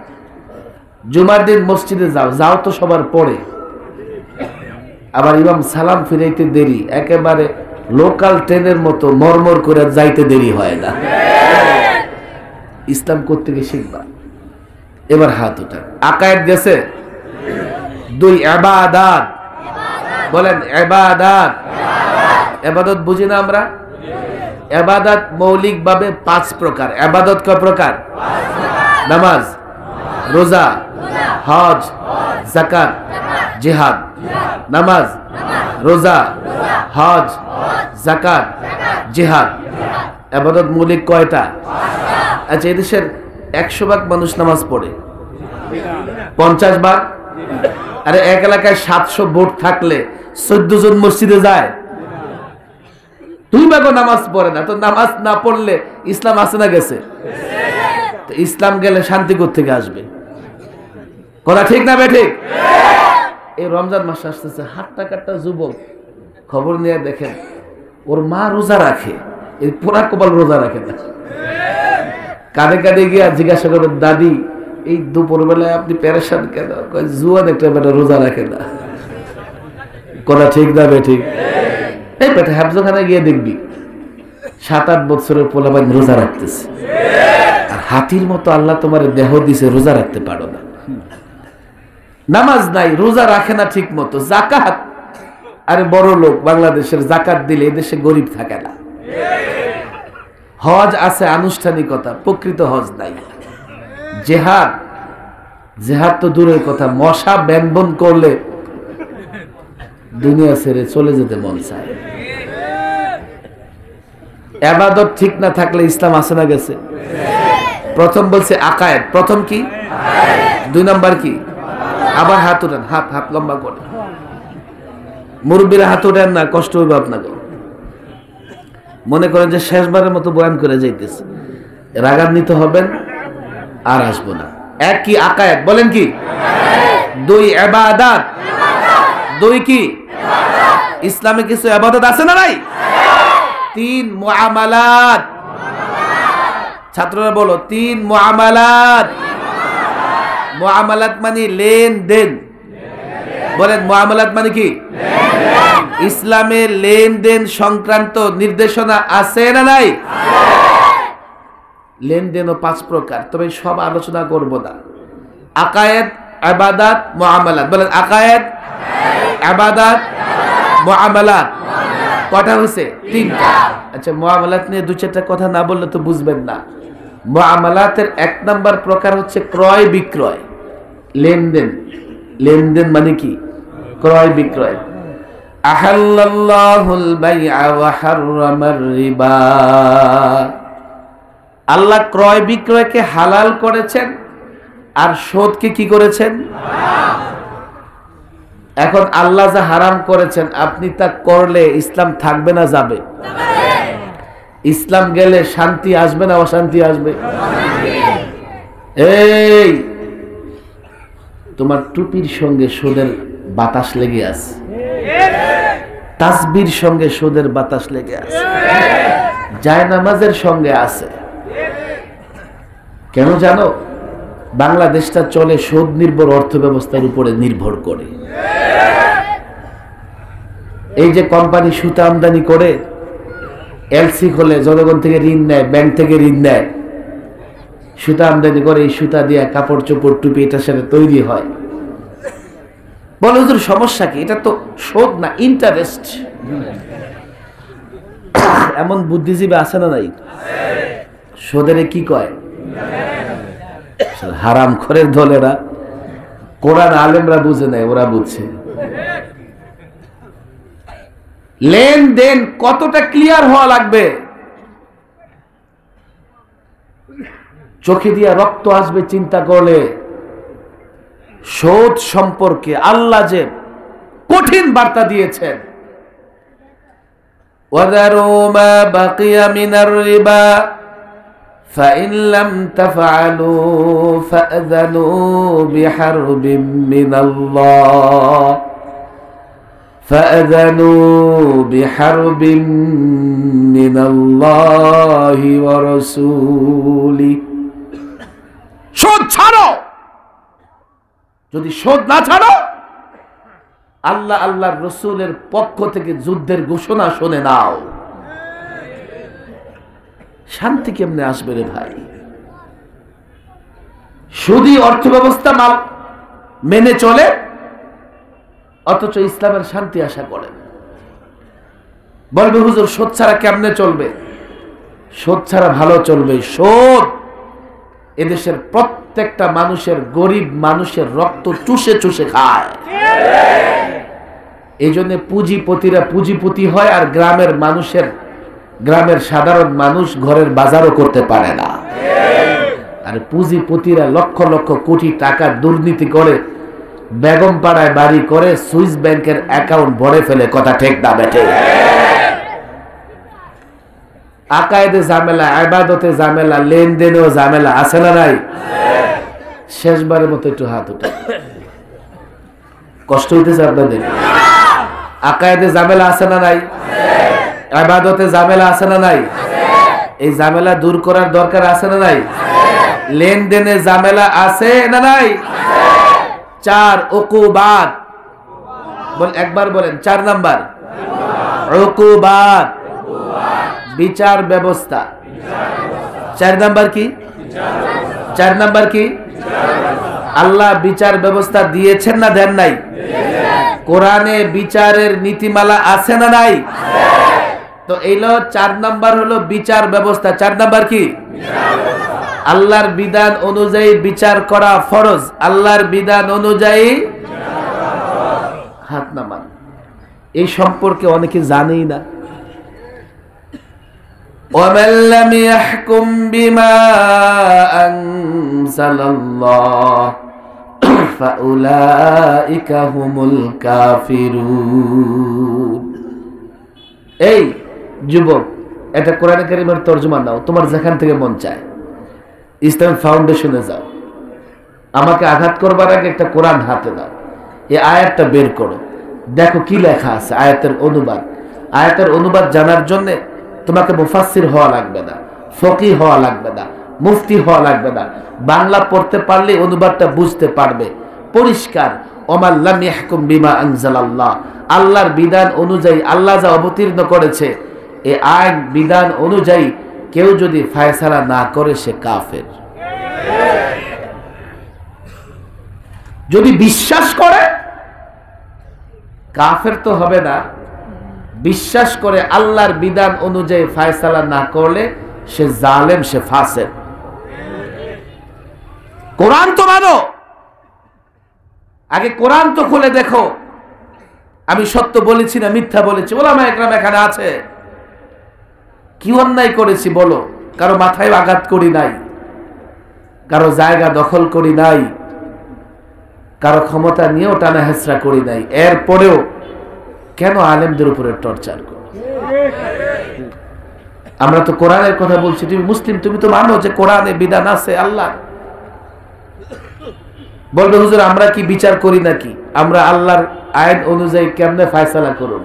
জুমার দিন মসজিদে যাও, যাও তো সবার পড়ে, আবার ইমাম সালাম ফিরাইতে দেরি, একেবারে লোকাল ট্রেনের মতো মরমর করে যাইতে দেরি হয় না। ইসলাম কোত্থেকে শিখবা? এবার হাত উঠান। আকায়েদ গেছে। দুই, ইবাদত। বলেন ইবাদত। ইবাদত বুঝি না আমরা? ইবাদত মৌলিক ভাবে 5 প্রকার। ইবাদত কয় প্রকার? নামাজ, রোজা, হজ, যাকাত, জিহাদ। নামাজ, রোজা, হজ, যাকাত, জিহাদ। ইবাদত মৌলিক কয়টা? আচ্ছা, এই দেশের 100 ভাগ মানুষ নামাজ পড়ে, 50 ভাগ। আরে এক এলাকায় 700 ভোট থাকলে 14 জন মসজিদে যায়, 2 ভাগও নামাজ পড়ে না। তো নামাজ না পড়লে ইসলাম আসে না গেছে? তো ইসলাম গেলে শান্তি কোত্থেকে আসবে? কথা ঠিক না বেঠিক? এই রমজান মাস আসতেছে, হাট্টা কাট্টা যুবক খবর নিয়ে দেখেন ওর মা রোজা রাখে, এই পোড়া কপাল রোজা রাখে না। কাঁধে কাঁধে গিয়ে জিজ্ঞাসা করবেন, দাদি এই দুপুর বেলায় আপনি পেরেশান কেন? জুয়ান একটা বেটা রোজা রাখে না। কথা ঠিক না বেঠিক? এই বেটা হাফজখানে গিয়ে দেখবি 7-8 বছরের পোলাপাইন রোজা রাখতেছে, আর হাতির মতো আল্লাহ তোমার দেহ দিছে, রোজা রাখতে পারো না। নামাজ নাই, রোজা রাখে না ঠিক মতো। যাকাত, আরে বড় লোক বাংলাদেশের, যাকাত দিলে এদেশে গরিব থাকে না। হজ আছে আনুষ্ঠানিকতা, প্রকৃত হজ নাই। জেহাদ, জেহাদ তো দূরের কথা, মশা ব্যঙ্গন করলে দুনিয়া ছেড়ে চলে যেতে মন চায়। ইবাদত ঠিক না থাকলে ইসলাম আসে না গেছে? প্রথম বলছে আকায়েদ, প্রথম কি? 2 নাম্বার কি? আবার হাত উঠান, হাত হাত লম্বা করে। মুরব্বীরা হাত উঠান না, কষ্ট হইব আপনাকে। মনে করেন যে শেষবারের মতো বয়ান করে যাইতেছে, রাগান্বিত হবেন আর আসবো না। এক কি আকায়েদ, বলেন কি? দুই ইবাদত, দুই কি? ইসলামে কিছু ইবাদত আছে না নাই? তিন মুআমালাত, ছাত্ররা বলো তিন মুআমালাত। মুআমালাত মানে লেনদেন, বলেন মুআমালাত মানে কি? ইসলামে লেনদেন সংক্রান্ত নির্দেশনা আছে না নাই? লেনদেনও 5 প্রকার, তবে সব আলোচনা করব না। আকায়েদ, ইবাদত, মুআমালাত, বলেন আকায়েদ, ইবাদত, মুআমালাত। কয়টা হইছে? 3টা। আচ্ছা, মুআমালাত নিয়ে 2-4টা কথা না বললে তো বুঝবেন না। মুআমালাতের 1 নাম্বার প্রকার হচ্ছে ক্রয় বিক্রয়, লেনদেন। লেনদেন মানে কি? ক্রয় বিক্রয়। আহাল্লাল্লাহুল বাইআ ওয়া হাররামার রিবা, আল্লাহ ক্রয় বিক্রয়কে হালাল করেছেন আর সুদকে কি করেছেন? এখন আল্লাহ যা হারাম করেছেন আপনি তা করলে ইসলাম থাকবে না যাবে? ইসলাম গেলে শান্তি আসবে না অশান্তি আসবে? এই তোমার টুপির সঙ্গে সুদের বাতাস লেগে আছে, তাসবির সঙ্গে সুদের বাতাস লেগে আছে, জায়নামাজের সঙ্গে আছে। কেন জানো? বাংলাদেশটা চলে সুদ নির্ভর অর্থ ব্যবস্থার উপরে নির্ভর করে। এই যে কোম্পানি সুতা আমদানি করে, এলসি খোলে, জনগণ থেকে ঋণ নেয়, ব্যাংক থেকে ঋণ নেয়, সুতা আমদানি করে, এই সুতা দিয়ে কাপড় চোপড় টুপি এটার সাথে তৈরি হয়। বলে হুজুর সমস্যা কি? এটা তো সুদ না, ইন্টারেস্ট। এমন বুদ্ধিজীবী আছে না নাই? সুদের কি কয়? হারাম খোরের দলেরা, কোরআন আলেমরা বুঝে নাই, ওরা বুঝছে। লেনদেন কতটা ক্লিয়ার হওয়া লাগবে? চোখে দিয়া রক্ত আসবে চিন্তা করলে। সুদ সম্পর্কে আল্লাহ যে কঠিন বার্তা দিয়েছেন, ওয়াদারু মা বাকিয়া মিনার রিবা فإن لم تفعلوا فأذنوا بحرب من الله من الله ورسوله। সুদ ছাড়ো, যদি সুদ না ছাড়ো আল্লাহ আল্লাহর রাসূলের পক্ষ থেকে যুদ্ধের ঘোষণা শুনে নাও। শান্তি কেমনে আসবে রে ভাই? সুদী অর্থ ব্যবস্থা মাল মেনে চলে, অথচ ইসলামের শান্তি আশা করে। বলবে হুজুর সুদ ছাড়া কেমনে চলবে? সুদ ছাড়া ভালো চলবে। সুদ এদেশের প্রত্যেকটা মানুষের, গরিব মানুষের রক্ত চুষে চুষে খায়। এই জন্য পুঁজিপতিরা পুঁজিপতি হয়, আর গ্রামের সাধারণ মানুষ ঘরের বাজারও করতে পারে না। আর পুঁজিপতিরা লক্ষ লক্ষ কোটি টাকা দুর্নীতি করে, বেগম পাড়ায় বাড়ি করে, সুইস ব্যাংকের অ্যাকাউন্ট ভরে ফেলে। কথা ঠিক না বেঠে? আকায়েদে ঝামেলা, ইবাদতে ঝামেলা, লেনদেনেও ঝামেলা, আছে না নাই? শেষবারের মতো একটু হাত উঠে। কষ্ট হইতেছে আপনাদের? আকায়েদে ঝামেলা আছে না নাই? ইবাদতে ঝামেলা আছে না নাই? এই ঝামেলা দূর করার দরকার আছে না নাই? লেনদেনে ঝামেলা আছে না নাই? 4 উকুবাত, একবার বলেন 4 নাম্বার উকুবাত, বিচার ব্যবস্থা। 4 নাম্বার কি? 4 নাম্বার কি? আল্লাহ বিচার ব্যবস্থা দিয়েছেন না দেন নাই? কোরআনে বিচারের নীতিমালা আছে না নাই? তো এইলো 4 নাম্বার হলো বিচার ব্যবস্থা। 4 নাম্বার কি? আল্লাহর বিধান অনুযায়ী বিচার করা ফরজ। আল্লাহর বিধান অনুযায়ী হাত নামান। এই সম্পর্কে অনেকে জানেই না। وَمَن لَّمْ يَحْكُم بِمَا أَنزَلَ اللَّهُ فَأُولَٰئِكَ هُمُ الْكَافِرُونَ। এই যুবক, এটা কোরআন কারীমের তরজমা নাও, তোমার যেখান থেকে মন চায়। ইসলাম ফাউন্ডেশনে যাও, আমাকে আঘাত করবার আগে একটা কোরআন হাতে দাও, এই আয়াতটা বের করো, দেখো কি লেখা আছে। আয়াতের অনুবাদ, আয়াতের অনুবাদ জানার জন্য তোমাকে মুফাসসির হওয়া লাগবে না, ফকিহ হওয়া লাগবে না, মুফতি হওয়া লাগবে না। বাংলা পড়তে পারলে অনুবাদটা বুঝতে পারবে পরিষ্কার। ওমাল লাম ইয়াহকুম বিমা আনজালাল্লাহ, আল্লাহর বিধান অনুযায়ী আল্লাহ যা অবতীর্ণ করেছে এই আইন বিধান অনুযায়ী কেউ যদি ফয়সালা না করে সে কাফের। যদি বিশ্বাস করে কাফের তো হবে না, বিশ্বাস করে আল্লাহর বিধান অনুযায়ী ফয়সালা না করলে সে জালেম, সে ফাসিক। কোরআন তো মানো, আগে কোরআন তো খুলে দেখো। আমি সত্য বলেছি না মিথ্যা বলেছি? ওলামা একরাম এখানে আছে। কি অন্যায় করেছি বলো? কারো মাথায় আঘাত করি নাই, কারো জায়গা দখল করি নাই, কারো ক্ষমতা নিয়েও টানা হেঁচড়া করি নাই। এরপরেও কেন আলেমদের উপরে টর্চার করি? আমরা তো কোরআনের কথা বলছি। তুমি মুসলিম, তুমি তো মানো যে কোরআনে বিধান আছে আল্লাহ। বলবে হুজুর আমরা কি বিচার করি নাকি? আমরা আল্লাহর আইন অনুযায়ী কেমনে ফয়সালা করুন?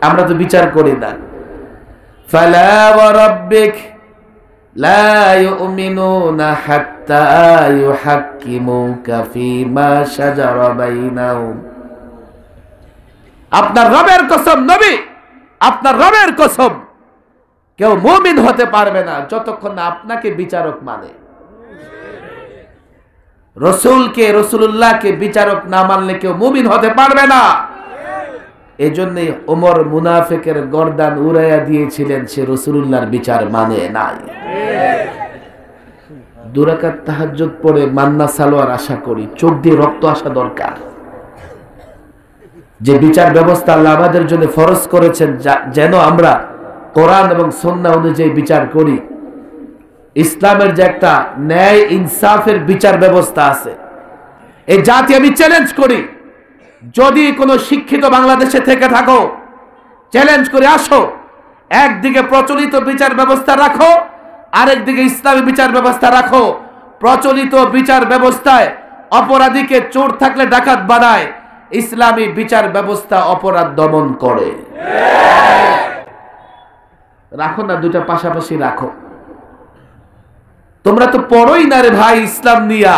আমরা তো বিচার করি না। ফালা ওয়া রাব্বিক লা ইউমিনুনা হাত্তা ইউহাক্কিমুকা ফীমা শাজারা বাইনাহুম। আপনার রবের কসম নবী, আপনার রবের কসম, কেউ মুমিন হতে পারবে না যতক্ষণ না আপনাকে বিচারক মানে। রসুলকে, রসুলুল্লাহকে বিচারক না মানলে কেউ মুমিন হতে পারবে না। এই জন্যই ওমর মুনাফিকের গর্দান উড়াইয়া দিয়েছিলেন, সে রসুলুল্লাহর বিচার মানে নাই। দুরাকাত তাহাজ্জুদ পড়ে মান্না সালোয়ার আশা করি, চোখ দিয়ে রক্ত আসা দরকার। যে বিচার ব্যবস্থা আল্লাহ আমাদের জন্য ফরজ করেছেন, যেন আমরা কোরআন এবং সুন্নাহ অনুযায়ী বিচার করি। ইসলামের যে একটা ন্যায় ইনসাফের বিচার ব্যবস্থা আছে, এই জাতি আমি চ্যালেঞ্জ করি, যদি কোনো শিক্ষিত বাংলাদেশে থেকে থাকো চ্যালেঞ্জ করে আসো। একদিকে প্রচলিত বিচার ব্যবস্থা রাখো, আরেকদিকে ইসলামী বিচার ব্যবস্থা রাখো। প্রচলিত বিচার ব্যবস্থায় অপরাধীকে চোর থাকলে ডাকাত বানায়, ইসলামী বিচার ব্যবস্থা অপরাধ দমন করে। রাখো না, দুটা পাশাপাশি রাখো। তোমরা তো পড়োই না রে ভাই ইসলাম নিয়া,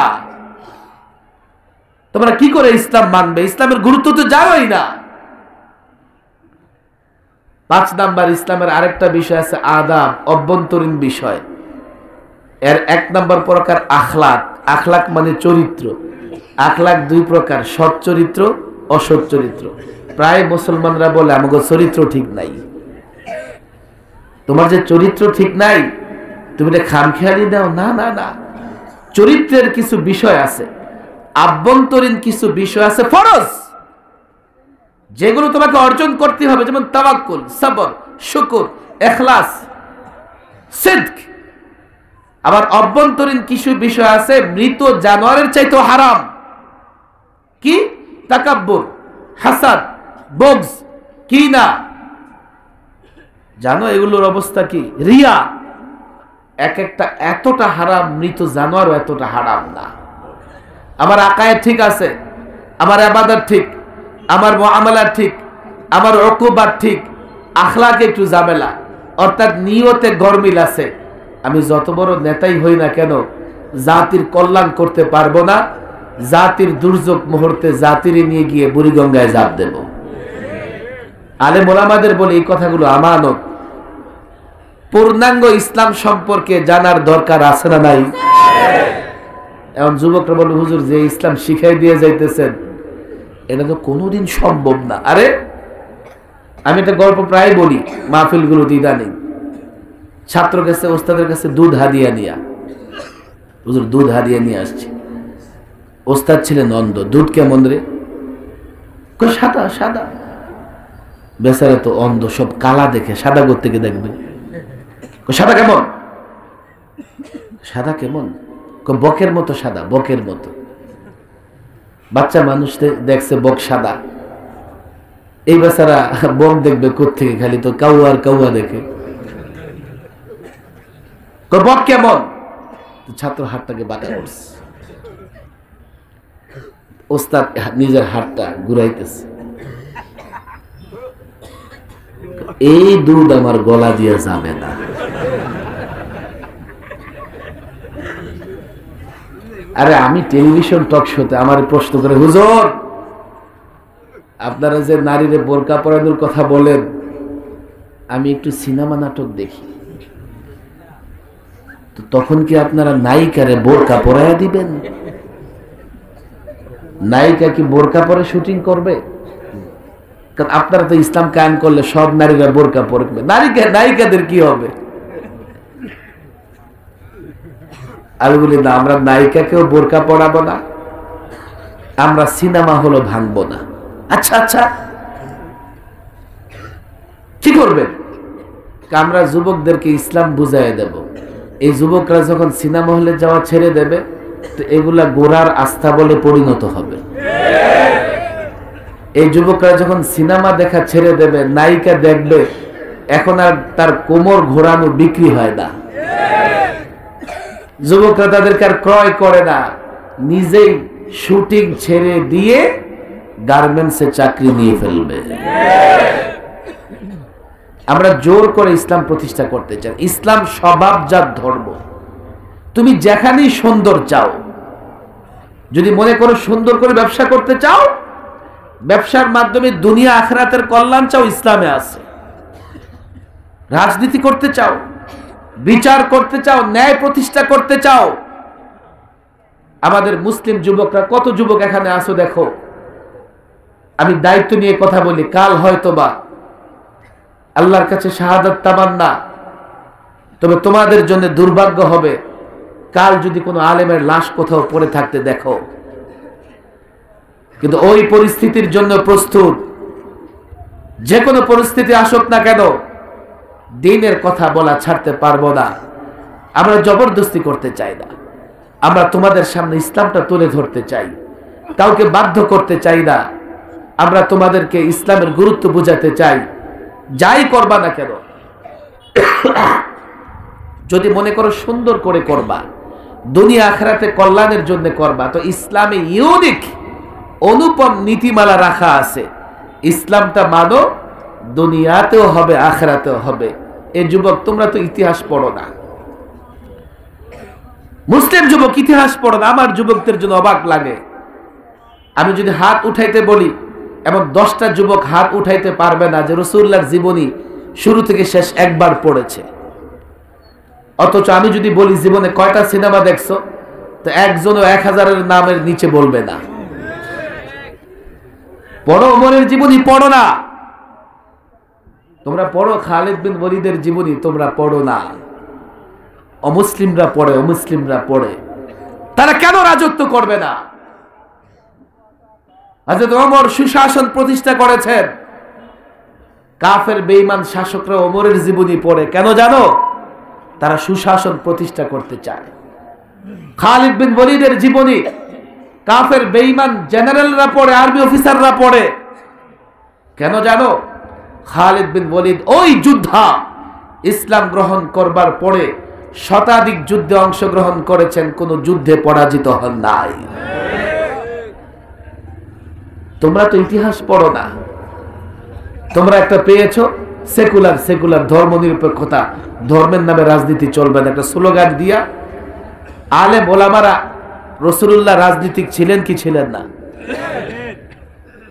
তোমরা কি করে ইসলাম মানবে? ইসলামের গুরুত্ব তো জানোই না। 5 নাম্বার ইসলামের আরেকটা বিষয় আছে আদাব, অভ্যন্তরীণ বিষয়। এর 1 নাম্বার প্রকার আখলাক। আখলাক মানে চরিত্র। আখলাক 2 প্রকার, সৎ চরিত্র, অসৎ চরিত্র। প্রায় মুসলমানরা বলে আমাকে চরিত্র ঠিক নাই। তোমার যে চরিত্র ঠিক নাই, তুমি এটা খামখেয়ালি দাও না। না না, চরিত্রের কিছু বিষয় আছে, আভ্যন্তরীণ কিছু বিষয় আছে ফরজ, যেগুলো তোমাকে অর্জন করতে হবে, যেমন তাওয়াক্কুল, সবর, শুকর, ইখলাস, সিদক। আবার অভ্যন্তরীণ কিছু বিষয় আছে মৃত জানোয়ারের চাইতেও হারাম। কি? তাকাব্বুর, হাসাদ, বগজ, কিনা। জানো এগুলোর অবস্থা কি? রিয়া। এক একটা এতটা হারাম, মৃত জানোয়ারও এতটা হারাম না। আমার আকায়েদ ঠিক আছে, আমার ইবাদত ঠিক, আমার মুআমালা ঠিক, আমার উকুবাত ঠিক, আখলাকে একটু ঝামেলা, অর্থাৎ নিয়তে গরমিল আছে। আমি যত বড় নেতাই হই না কেন, জাতির কল্যাণ করতে পারবো না। জাতির দুর্যোগ মুহূর্তে জাতিরে নিয়ে গিয়ে বুড়িগঙ্গায় ঝাঁপ দেব। আলেম ওলামাদের বলে এই কথাগুলো আমানত। পূর্ণাঙ্গ ইসলাম সম্পর্কে জানার দরকার আছে না নাই? এখন যুবকরা বলে হুজুর যে ইসলাম শিখাই দিয়ে যাইতেছেন এটা তো কোনোদিন সম্ভব না। আরে আমি একটা গল্প প্রায় বলি মাহফিলগুলোতে ইদানিং। ছাত্র কাছে ওস্তাদের কাছে দুধ হাদিয়া নিয়া, হুজুর দুধ হাদিয়া নিয়ে আসছে। ওস্তাদ ছিলেন অন্ধ। দুধ কেমন রে? সাদা। সাদা। বেচারা তো অন্ধ, সব কালা দেখে সাদা করতে গিয়ে দেখবে। সাদা কেমন? সাদা কেমন? বকের মতো সাদা, বকের মতো। বাচ্চা মানুষ দেখছে বক সাদা, এই বেচারা বক দেখবে কোত্থেকে? খালি তো কাউয়া আর কাউয়া দেখে। বক কেমন? ছাত্র হাতটাকে বাঁকা করছে। ওস্তাদ নিজের হাতটা ঘুরাইতেছে, এই দুধ আমার গলা দিয়ে যাবে না। আরে আমি টেলিভিশন টক শোতে আমার প্রশ্ন করে, হুজুর আপনারা যে নারীরে বোরকা পরানোর কথা বলেন, আমি একটু সিনেমা নাটক দেখি, তো তখন কি আপনারা নায়িকারে বোরকা পরাইয়া দিবেন? নায়িকা কি বোরকা পরে শুটিং করবে? কারণ আপনারা তো ইসলাম কায়েম করলে সব নারীরা বোরকা পরবে, নায়িকাদের কি হবে? আমি বলি না, আমরা নায়িকাকেও বোরকা পরাবো না, আমরা সিনেমা হলো ভাঙবো না। আচ্ছা আচ্ছা, কি করবেন? আমরা যুবকদেরকে ইসলাম বুঝাই দেব। এই যুবকরা যখন সিনেমা হলে যাওয়া ছেড়ে দেবে, তো এগুলা গোড়ার আস্থা বলে পরিণত হবে। এই যুবকরা যখন সিনেমা দেখা ছেড়ে দেবে, নায়িকা দেখবে, এখন আর তার কোমর ঘোরানো বিক্রি হয় না, যুবকরা তাদেরকে আর ক্রয় করে না, নিজেই শুটিং ছেড়ে দিয়ে গার্মেন্টসে চাকরি নিয়ে ফেলবে। আমরা জোর করে ইসলাম প্রতিষ্ঠা করতে চাই। ইসলাম স্বভাবজাত ধর্ম। তুমি যেখানেই সুন্দর চাও, যদি মনে করো সুন্দর করে ব্যবসা করতে চাও, ব্যবসার মাধ্যমে দুনিয়া আখিরাতের কল্যাণ চাও, ইসলামে আছে। রাজনীতি করতে চাও, বিচার করতে চাও, ন্যায় প্রতিষ্ঠা করতে চাও, আমাদের মুসলিম যুবকরা, কত যুবক এখানে আসো দেখো, আমি দায়িত্ব নিয়ে কথা বলি, কাল হয়তোবা আল্লাহর কাছে শাহাদাত তামান্না, তবে তোমাদের জন্য দুর্ভাগ্য হবে কাল যদি কোনো আলেমের লাশ কোথাও পড়ে থাকতে দেখো। কিন্তু ওই পরিস্থিতির জন্য প্রস্তুত, যে কোনো পরিস্থিতি আসুক না কেন, দ্বীনের কথা বলা ছাড়তে পারবো না। আমরা জবরদস্তি করতে চাই না, আমরা তোমাদের সামনে ইসলামটা তুলে ধরতে চাই, কাউকে বাধ্য করতে চাই না। আমরা তোমাদেরকে ইসলামের গুরুত্ব বোঝাতে চাই। যাই করবা না কেন, যদি মনে করো সুন্দর করে করবা, দুনিয়া আখিরাতে কল্যাণের জন্য করবা, তো ইসলামে ইউনিক অনুপম নীতিমালা রাখা আছে। ইসলামটা মানো, দুনিয়াতেও হবে আখিরাতেও হবে। এই যুবক, তোমরা তো ইতিহাস পড়ো না, মুসলিম যুবক ইতিহাস পড়ো না। আমার যুবকদের জন্য অবাক লাগে, আমি যদি হাত উঠাইতে বলি, এবং 10টা যুবক হাত উঠাইতে পারবে না যে রাসূলুল্লাহর জীবনী শুরু থেকে শেষ একবার পড়েছে। অথচ আমি যদি বলি জীবনে কয়টা সিনেমা দেখছো, তো একজনও 1000-এর নামের নিচে বলবে না। পড়ো ওমরের জীবনী, পড়ো না। তোমরা পড়ো খালিদ বিন ওয়ালিদের জীবনী, তোমরা পড়ো না। অমুসলিমরা পড়ে, অমুসলিমরা পড়ে। তারা কেন রাজত্ব করবে না? হযরত ওমর সুশাসন প্রতিষ্ঠা করেছেন। কাফের বেঈমান শাসকরা ওমরের জীবনী পড়ে কেন জানো? তারা সুশাসন প্রতিষ্ঠা করতে চায়। খালিদ বিন ওয়ালিদের জীবনী কাফের বেঈমান জেনারেলরা পড়ে, আর্মি অফিসাররা পড়ে কেন জানো? খালিদ বিন ওয়ালিদ ওই যোদ্ধা, ইসলাম গ্রহণ করবার পরে শতাধিক যুদ্ধে অংশগ্রহণ করেছেন, কোন যুদ্ধে পরাজিত হন নাই। তোমরা তো ইতিহাস পড়ো না। তোমরা একটা পেয়েছো সেকুলার ধর্মনিরপেক্ষতা, ধর্মের নামে রাজনীতি চলবে না, একটা স্লোগান দিয়া। আলেম ওলামারা রাসূলুল্লাহ রাজনীতিক ছিলেন কি ছিলেন না?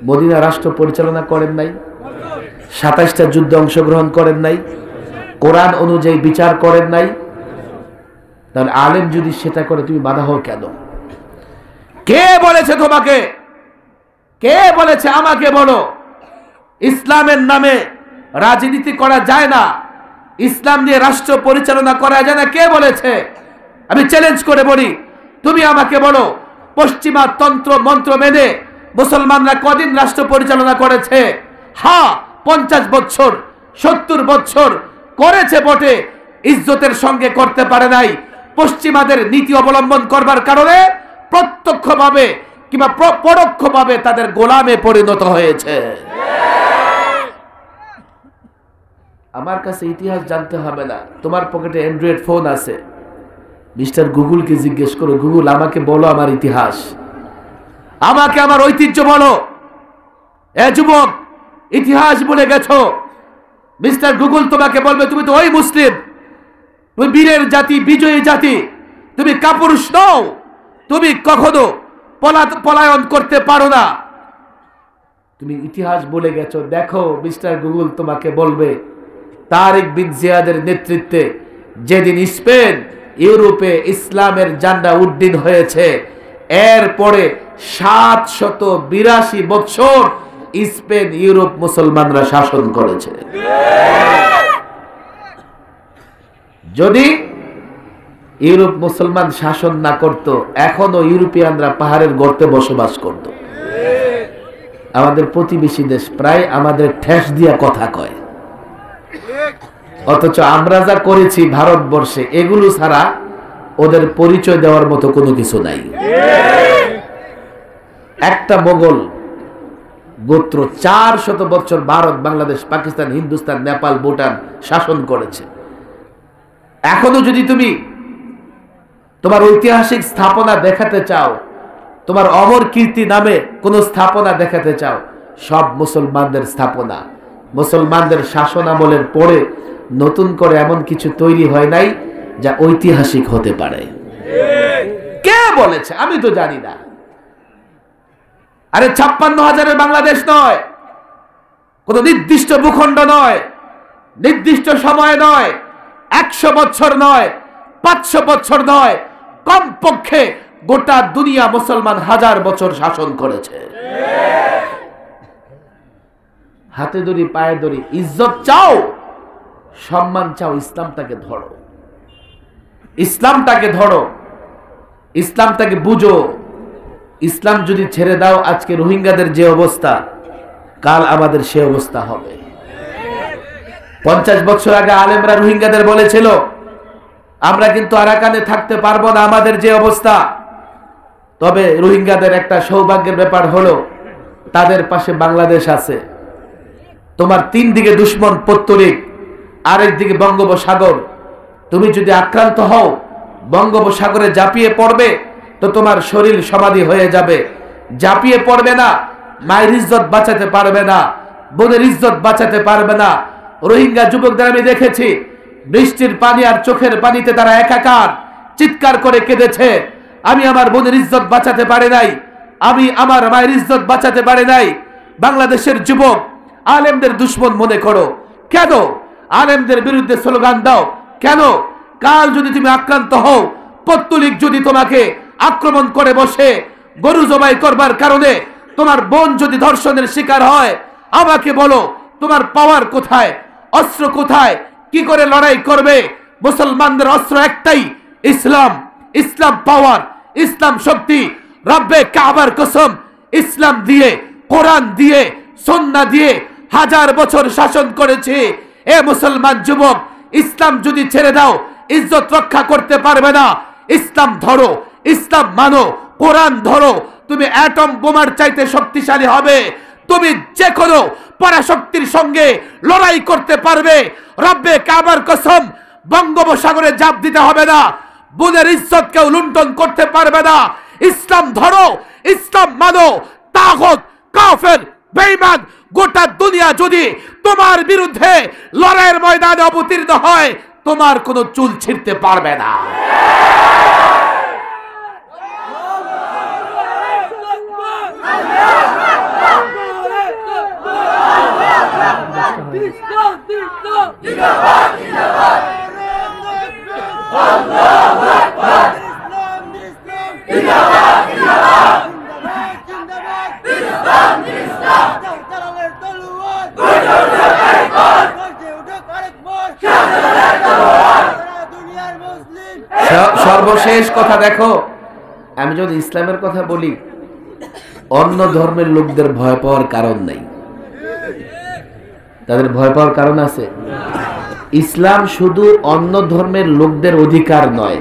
মদিনা রাষ্ট্র পরিচালনা করেন নাই? 27টা যুদ্ধে অংশগ্রহণ করেন নাই? কোরআন অনুযায়ী বিচার করেন নাই? তাহলে আলেম যদি সেটা করে, তুমি বাধা হও কেন? কে বলেছে তোমাকে? কে বলেছে? আমাকে বলো। ইসলামের নামে রাজনীতি করা যায় না, ইসলাম দিয়ে রাষ্ট্র পরিচালনা করা যায় না, কে বলেছে? আমি চ্যালেঞ্জ করে বলি, তুমি আমাকে বলো, পশ্চিমা তন্ত্র মন্ত্র মেনে মুসলমানরা কদিন রাষ্ট্র পরিচালনা করেছে? হ্যাঁ, 50 বছর 70 বছর করেছে বটে, ইজ্জতের সঙ্গে করতে পারে নাই। পশ্চিমাদের নীতি অবলম্বন করবার কারণে প্রত্যক্ষভাবে কিংবা পরোক্ষভাবে তাদের গোলামে পরিণত হয়েছে। আমার কাছে ইতিহাস জানতে হবে না। তোমার পকেটে অ্যান্ড্রয়েড ফোন আছে, মিস্টার গুগলকে জিজ্ঞেস করো, গুগল আমাকে বলো আমার ইতিহাস। আমাকে আমার ঐতিহ্য বলো। এ যুবক, ইতিহাস ভুলে গেছো। মিস্টার গুগল তোমাকে বলবে তুমি তো ওই মুসলিম, তুমি বীরের জাতি, বিজয়ী জাতি, তুমি কাপুরুষ নও, তুমি কখনো পলায়ন করতে পারো না। তুমি ইতিহাস ভুলে গেছো। দেখো, মিস্টার গুগল তোমাকে বলবে তারিক বিন জিয়াদের নেতৃত্বে যেদিন স্পেন ইউরোপে ইসলামের ঝান্ডা উড্ডীন হয়েছে, এরপরে 782 বছর স্পেন ইউরোপ মুসলমানরা শাসন করেছে। যদি ইউরোপ মুসলমান শাসন না করত, এখনো ইউরোপিয়ানরা পাহাড়ের গর্তে বসবাস করত। আমাদের প্রতিবেশী দেশ প্রায় আমাদের ঠেস দিয়া কথা কয়, অথচ আমরা যা করেছি ভারতবর্ষে এগুলো ছাড়া ওদের পরিচয় দেওয়ার মতো কোনো কিছু নাই। একটা মোগল গোত্র 400 বছর ভারত, বাংলাদেশ, পাকিস্তান, হিন্দুস্তান, নেপাল, ভুটান শাসন করেছে। এখনো যদি তুমি তোমার ঐতিহাসিক স্থাপনা দেখাতে চাও, তোমার অমর কীর্তি নামে কোন স্থাপনা দেখাতে চাও, সব মুসলমানদের স্থাপনা। মুসলমানদের শাসন আমলের পরে নতুন করে এমন কিছু তৈরি হয় নাই যা ঐতিহাসিক হতে পারে। কে বলেছে? আমি তো জানি না। আরে 56,000-এর বাংলাদেশ নয়, কোন নির্দিষ্ট ভূখণ্ড নয়, নির্দিষ্ট সময় নয়, 100 বছর নয়, 500 বছর নয়, কমপক্ষে গোটা দুনিয়া মুসলমান 1000 বছর শাসন করেছে। হাতে ধরি, পায়ে ধরি, ইজ্জত চাও, সম্মান চাও, ইসলামটাকে ধরো, ইসলামটাকে ধরো, ইসলামটাকে বুঝো। ইসলাম যদি ছেড়ে দাও, আজকে রোহিঙ্গাদের যে অবস্থা, কাল আমাদের সে অবস্থা হবে। 50 বছর আগে আলেমরা রোহিঙ্গাদের বলেছিল আমরা কিন্তু আরাকানে থাকতে পারবো না, আমাদের যে অবস্থা। তবে রোহিঙ্গাদের একটা সৌভাগ্যের ব্যাপার হলো তাদের পাশে বাংলাদেশ আছে। তোমার 3 দিকে দুশ্মন পত্তলিক, আরেক দিকে বঙ্গোপসাগর। তুমি যদি আক্রান্ত হও, বঙ্গোপসাগরে ঝাঁপিয়ে পড়বে তো তোমার শরীর সমাধি হয়ে যাবে। ঝাঁপিয়ে পড়বে না, মায়ের ইজ্জত বাঁচাতে পারবে না, বোনের ইজ্জত বাঁচাতে পারবে না। রোহিঙ্গা যুবকদের আমি দেখেছি, বৃষ্টির পানি আর চোখের পানিতে তারা একাকার, চিৎকার করে কেঁদেছে, আমি আমার বোনের ইজ্জত বাঁচাতে পারি নাই, আমি আমার মায়ের ইজ্জত বাঁচাতে পারি নাই। বাংলাদেশের যুবক আলেমদের দুশ্মন মনে করো কেন? আলেমদের বিরুদ্ধে স্লোগান দাও কেন? কাল যদি তুমি আক্রান্ত হও, পত্তলিক যদি তোমাকে আক্রমণ করে বসে, গরু জবাই করবার কারণে তোমার বোন যদি ধর্ষণের শিকার হয়, আমাকে বলো তোমার পাওয়ার কোথায়, অস্ত্র কোথায়, কি করে লড়াই করবে? মুসলমানদের অস্ত্র একটাই, ইসলাম। ইসলাম পাওয়ার, ইসলাম শক্তি। রব্বে কাবার কসম, ইসলাম দিয়ে, কোরআন দিয়ে, সুন্নাহ দিয়ে 1000 বছর শাসন করেছে। এ মুসলমান যুবক, ইসলাম যদি ছেড়ে দাও, ইজ্জত রক্ষা করতে পারবে না। ইসলাম ধরো, ইসলাম মানো, কোরআন ধরো, তুমি অ্যাটম বোমার চাইতে শক্তিশালী হবে। তুমি যে কোনো পরাশক্তির সঙ্গে লড়াই করতে পারবে। রব্বে কাবার কসম, বঙ্গোপসাগরে ঝাঁপ দিতে হবে না, বোনের ইজ্জত কেউ লুণ্ঠন করতে পারবে না। ইসলাম ধরো, ইসলাম মানো। তাগুত, কাফের, বেঈমান গোটা দুনিয়া যদি তোমার বিরুদ্ধে লড়াইয়ের ময়দানে অবতীর্ণ হয়, তোমার কোনো চুল ছিঁড়তে পারবে না। সর্বশেষ কথা দেখো, আমি যদি ইসলামের কথা বলি, অন্য ধর্মের লোকদের ভয় পাওয়ার কারণ নেই। তাদের ভয় পাওয়ার কারণ আছে। ইসলাম শুধু অন্য ধর্মের লোকদের অধিকার নয়,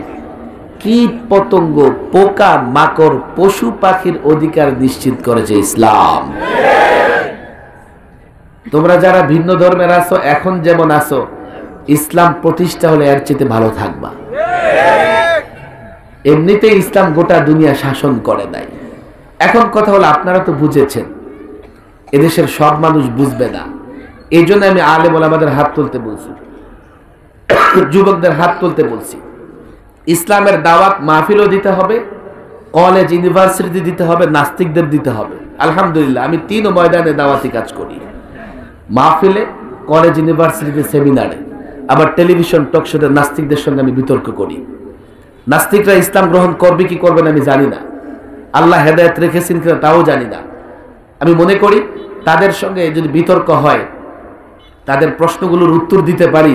কীট পতঙ্গ, পোকা মাকড়, পশু পাখির অধিকার নিশ্চিত করেছে ইসলাম। তোমরা যারা ভিন্ন ধর্মের আছো, এখন যেমন আছো, ইসলাম প্রতিষ্ঠা হলে এর চেয়ে ভালো থাকবা। এমনিতে ইসলাম গোটা দুনিয়া শাসন করে নাই। এখন কথা হলো, আপনারা তো বুঝেছেন, এদেশের সব মানুষ বুঝবে না। এই জন্য আমি আলেম ওলামাদের হাত তুলতে বলছি, যুবকদের হাত তুলতে বলছি। ইসলামের দাওয়াত মাহফিলও দিতে হবে, কলেজ ইউনিভার্সিটি দিতে হবে, নাস্তিকদের দিতে হবে। আলহামদুলিল্লাহ, আমি 3 ময়দানে দাওয়াতি কাজ করি, মাহফিলে, কলেজ ইউনিভার্সিটিতে, সেমিনারে, আবার টেলিভিশন টক শোতে নাস্তিকদের সঙ্গে আমি বিতর্ক করি। নাস্তিকরা ইসলাম গ্রহণ করবে কি করবে না আমি জানি না, আল্লাহ হেদায়েত রেখেছেন কিনা তাও জানি না। আমি মনে করি তাদের সঙ্গে যদি বিতর্ক হয়, তাদের প্রশ্নগুলোর উত্তর দিতে পারি,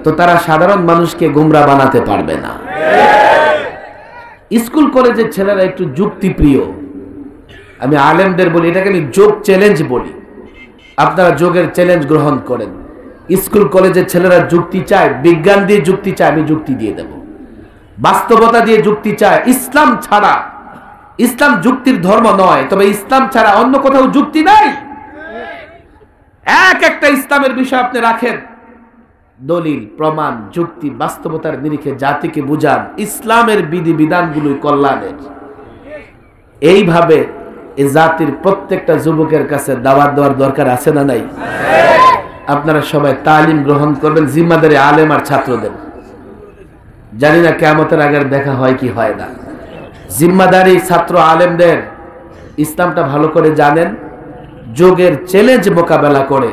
তো তারা সাধারণ মানুষকে গোমরা বানাতে পারবে না। স্কুল কলেজের ছেলেরা একটু যুক্তিপ্রিয়, আমি আলেমদের বলি, এটাকে আমি যোগ চ্যালেঞ্জ বলি। আপনারা যোগের চ্যালেঞ্জ গ্রহণ করেন। স্কুল কলেজের ছেলেরা যুক্তি চায়, বিজ্ঞান দিয়ে যুক্তি চায়, আমি যুক্তি দিয়ে দেব। বাস্তবতা দিয়ে যুক্তি চায়। ইসলাম ছাড়া, ইসলাম যুক্তির ধর্ম নয়, তবে ইসলাম ছাড়া অন্য কোথাও যুক্তি নাই। এক একটা ইসলামের বিষয় আপনি রাখেন, দলিল, প্রমাণ, যুক্তি, বাস্তবতার নিরিখে জাতিকে বুঝান ইসলামের বিধি বিধানগুলোই কল্যাণের। এইভাবে এই জাতির প্রত্যেকটা যুবকের কাছে দাওয়াত দেওয়ার দরকার আছে না নাই? আপনারা সবাই তালিম গ্রহণ করবেন, জিম্মাদারি আলেম আর ছাত্রদের। জানি না কিয়ামতের আগে দেখা হয় কি হয় না। জিম্মাদারি ছাত্র আলেমদের, ইসলামটা ভালো করে জানেন, যোগের চ্যালেঞ্জ মোকাবেলা করে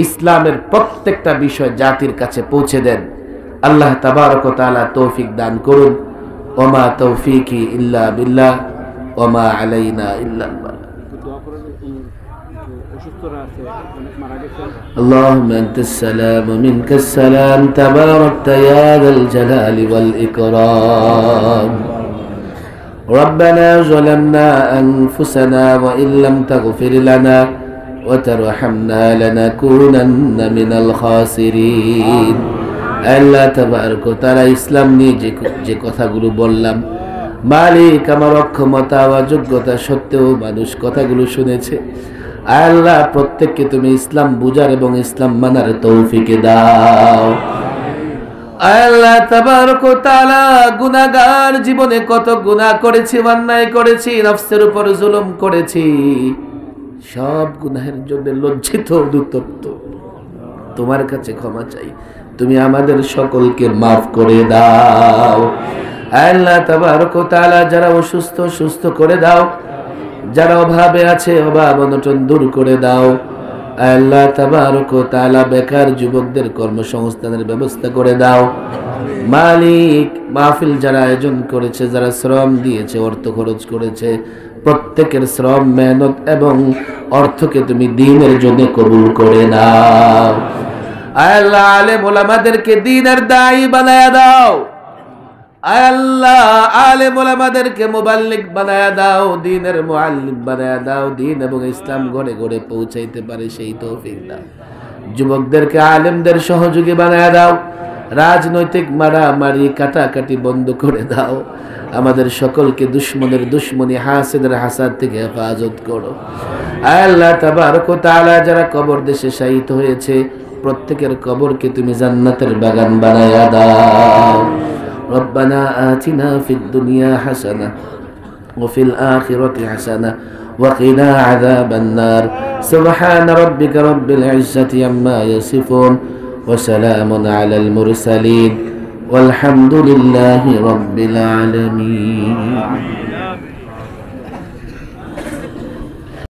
ইসলামের প্রত্যেকটা বিষয় জাতির কাছে পৌঁছে দেন। আল্লাহ তাবারক ওয়া তাআলা তৌফিক দান করুন। ওমা তৌফিকি ইল্লা বিল্লাহ ওমা আলাইনা ইল্লা আল-বালাগ। اللهم أنت السلام ومنك السلام تباركت يا ذا الجلال والإكرام. ربنا ظلمنا أنفسنا وإن لم تغفر لنا وترحمنا لنكونن من الخاسرين. আল্লাহ তাবারক ওয়া তাআলা ইসলাম নিয়ে যে কথাগুলো বললাম, মালিক আমার অক্ষমতা ও যোগ্যতা সত্ত্বেও মানুষ কথাগুলো শুনেছে, আল্লাহ প্রত্যেককে তুমি ইসলাম বুঝার এবং ইসলাম মানার তৌফিক দাও। আল্লাহ তাবারক ওয়া তাআলা গুনাহগার, জীবনে কত গুনাহ করেছি, অন্যায় করেছি, নফসের উপর জুলুম করেছি, সব গুনাহের জন্য লজ্জিত অনুতপ্ত, তোমার কাছে ক্ষমা চাই, তুমি আমাদের সকলকে মাফ করে দাও। আল্লাহ তাবারক ওয়া তাআলা যারা অসুস্থ সুস্থ করে দাও, যারা অভাবে আছে অভাব অনটন দূর করে দাও। আল্লাহ তাবারক ওয়া তাআলা বেকার যুবকদের কর্মসংস্থানের ব্যবস্থা করে দাও। মালিক, মাহফিল যারা আয়োজন করেছে, যারা শ্রম দিয়েছে, অর্থ খরচ করেছে, প্রত্যেকের শ্রম, মেহনত এবং অর্থকে তুমি দ্বীনের জন্য কবুল করে নাও। আল্লাহ আলেম ওলামাদেরকে দ্বীনের দায়ী বানায়া দাও। আল্লাহ আলেম ওলামাদেরকে মুবাল্লিগ বানায়া দাও, দ্বীনের মুআল্লিম বানায়া দাও, দ্বীন এবং ইসলাম ঘরে ঘরে পৌঁছাইতে পারে সেই তৌফিক দাও। যুবকদেরকে আলেমদের সহযোগী বানায়া দাও। রাজনৈতিক মারামারি কাটাকাটি বন্ধ করে দাও। আমাদের সকলকে দুশ্মনের দুশ্মনী, হাসিদের হাসাদ থেকে হেফাজত করো। আল্লাহ তাবারক ওয়া তাআলা যারা কবর দেশে শায়িত হয়েছে, প্রত্যেকের কবরকে তুমি জান্নাতের বাগান বানায়া দাও। ربنا آتنا في الدنيا حسنة وفي الآخرة حسنة وقنا عذاب النار. سبحان ربك رب العزة عما يصفون وسلام على المرسلين والحمد لله رب العالمين.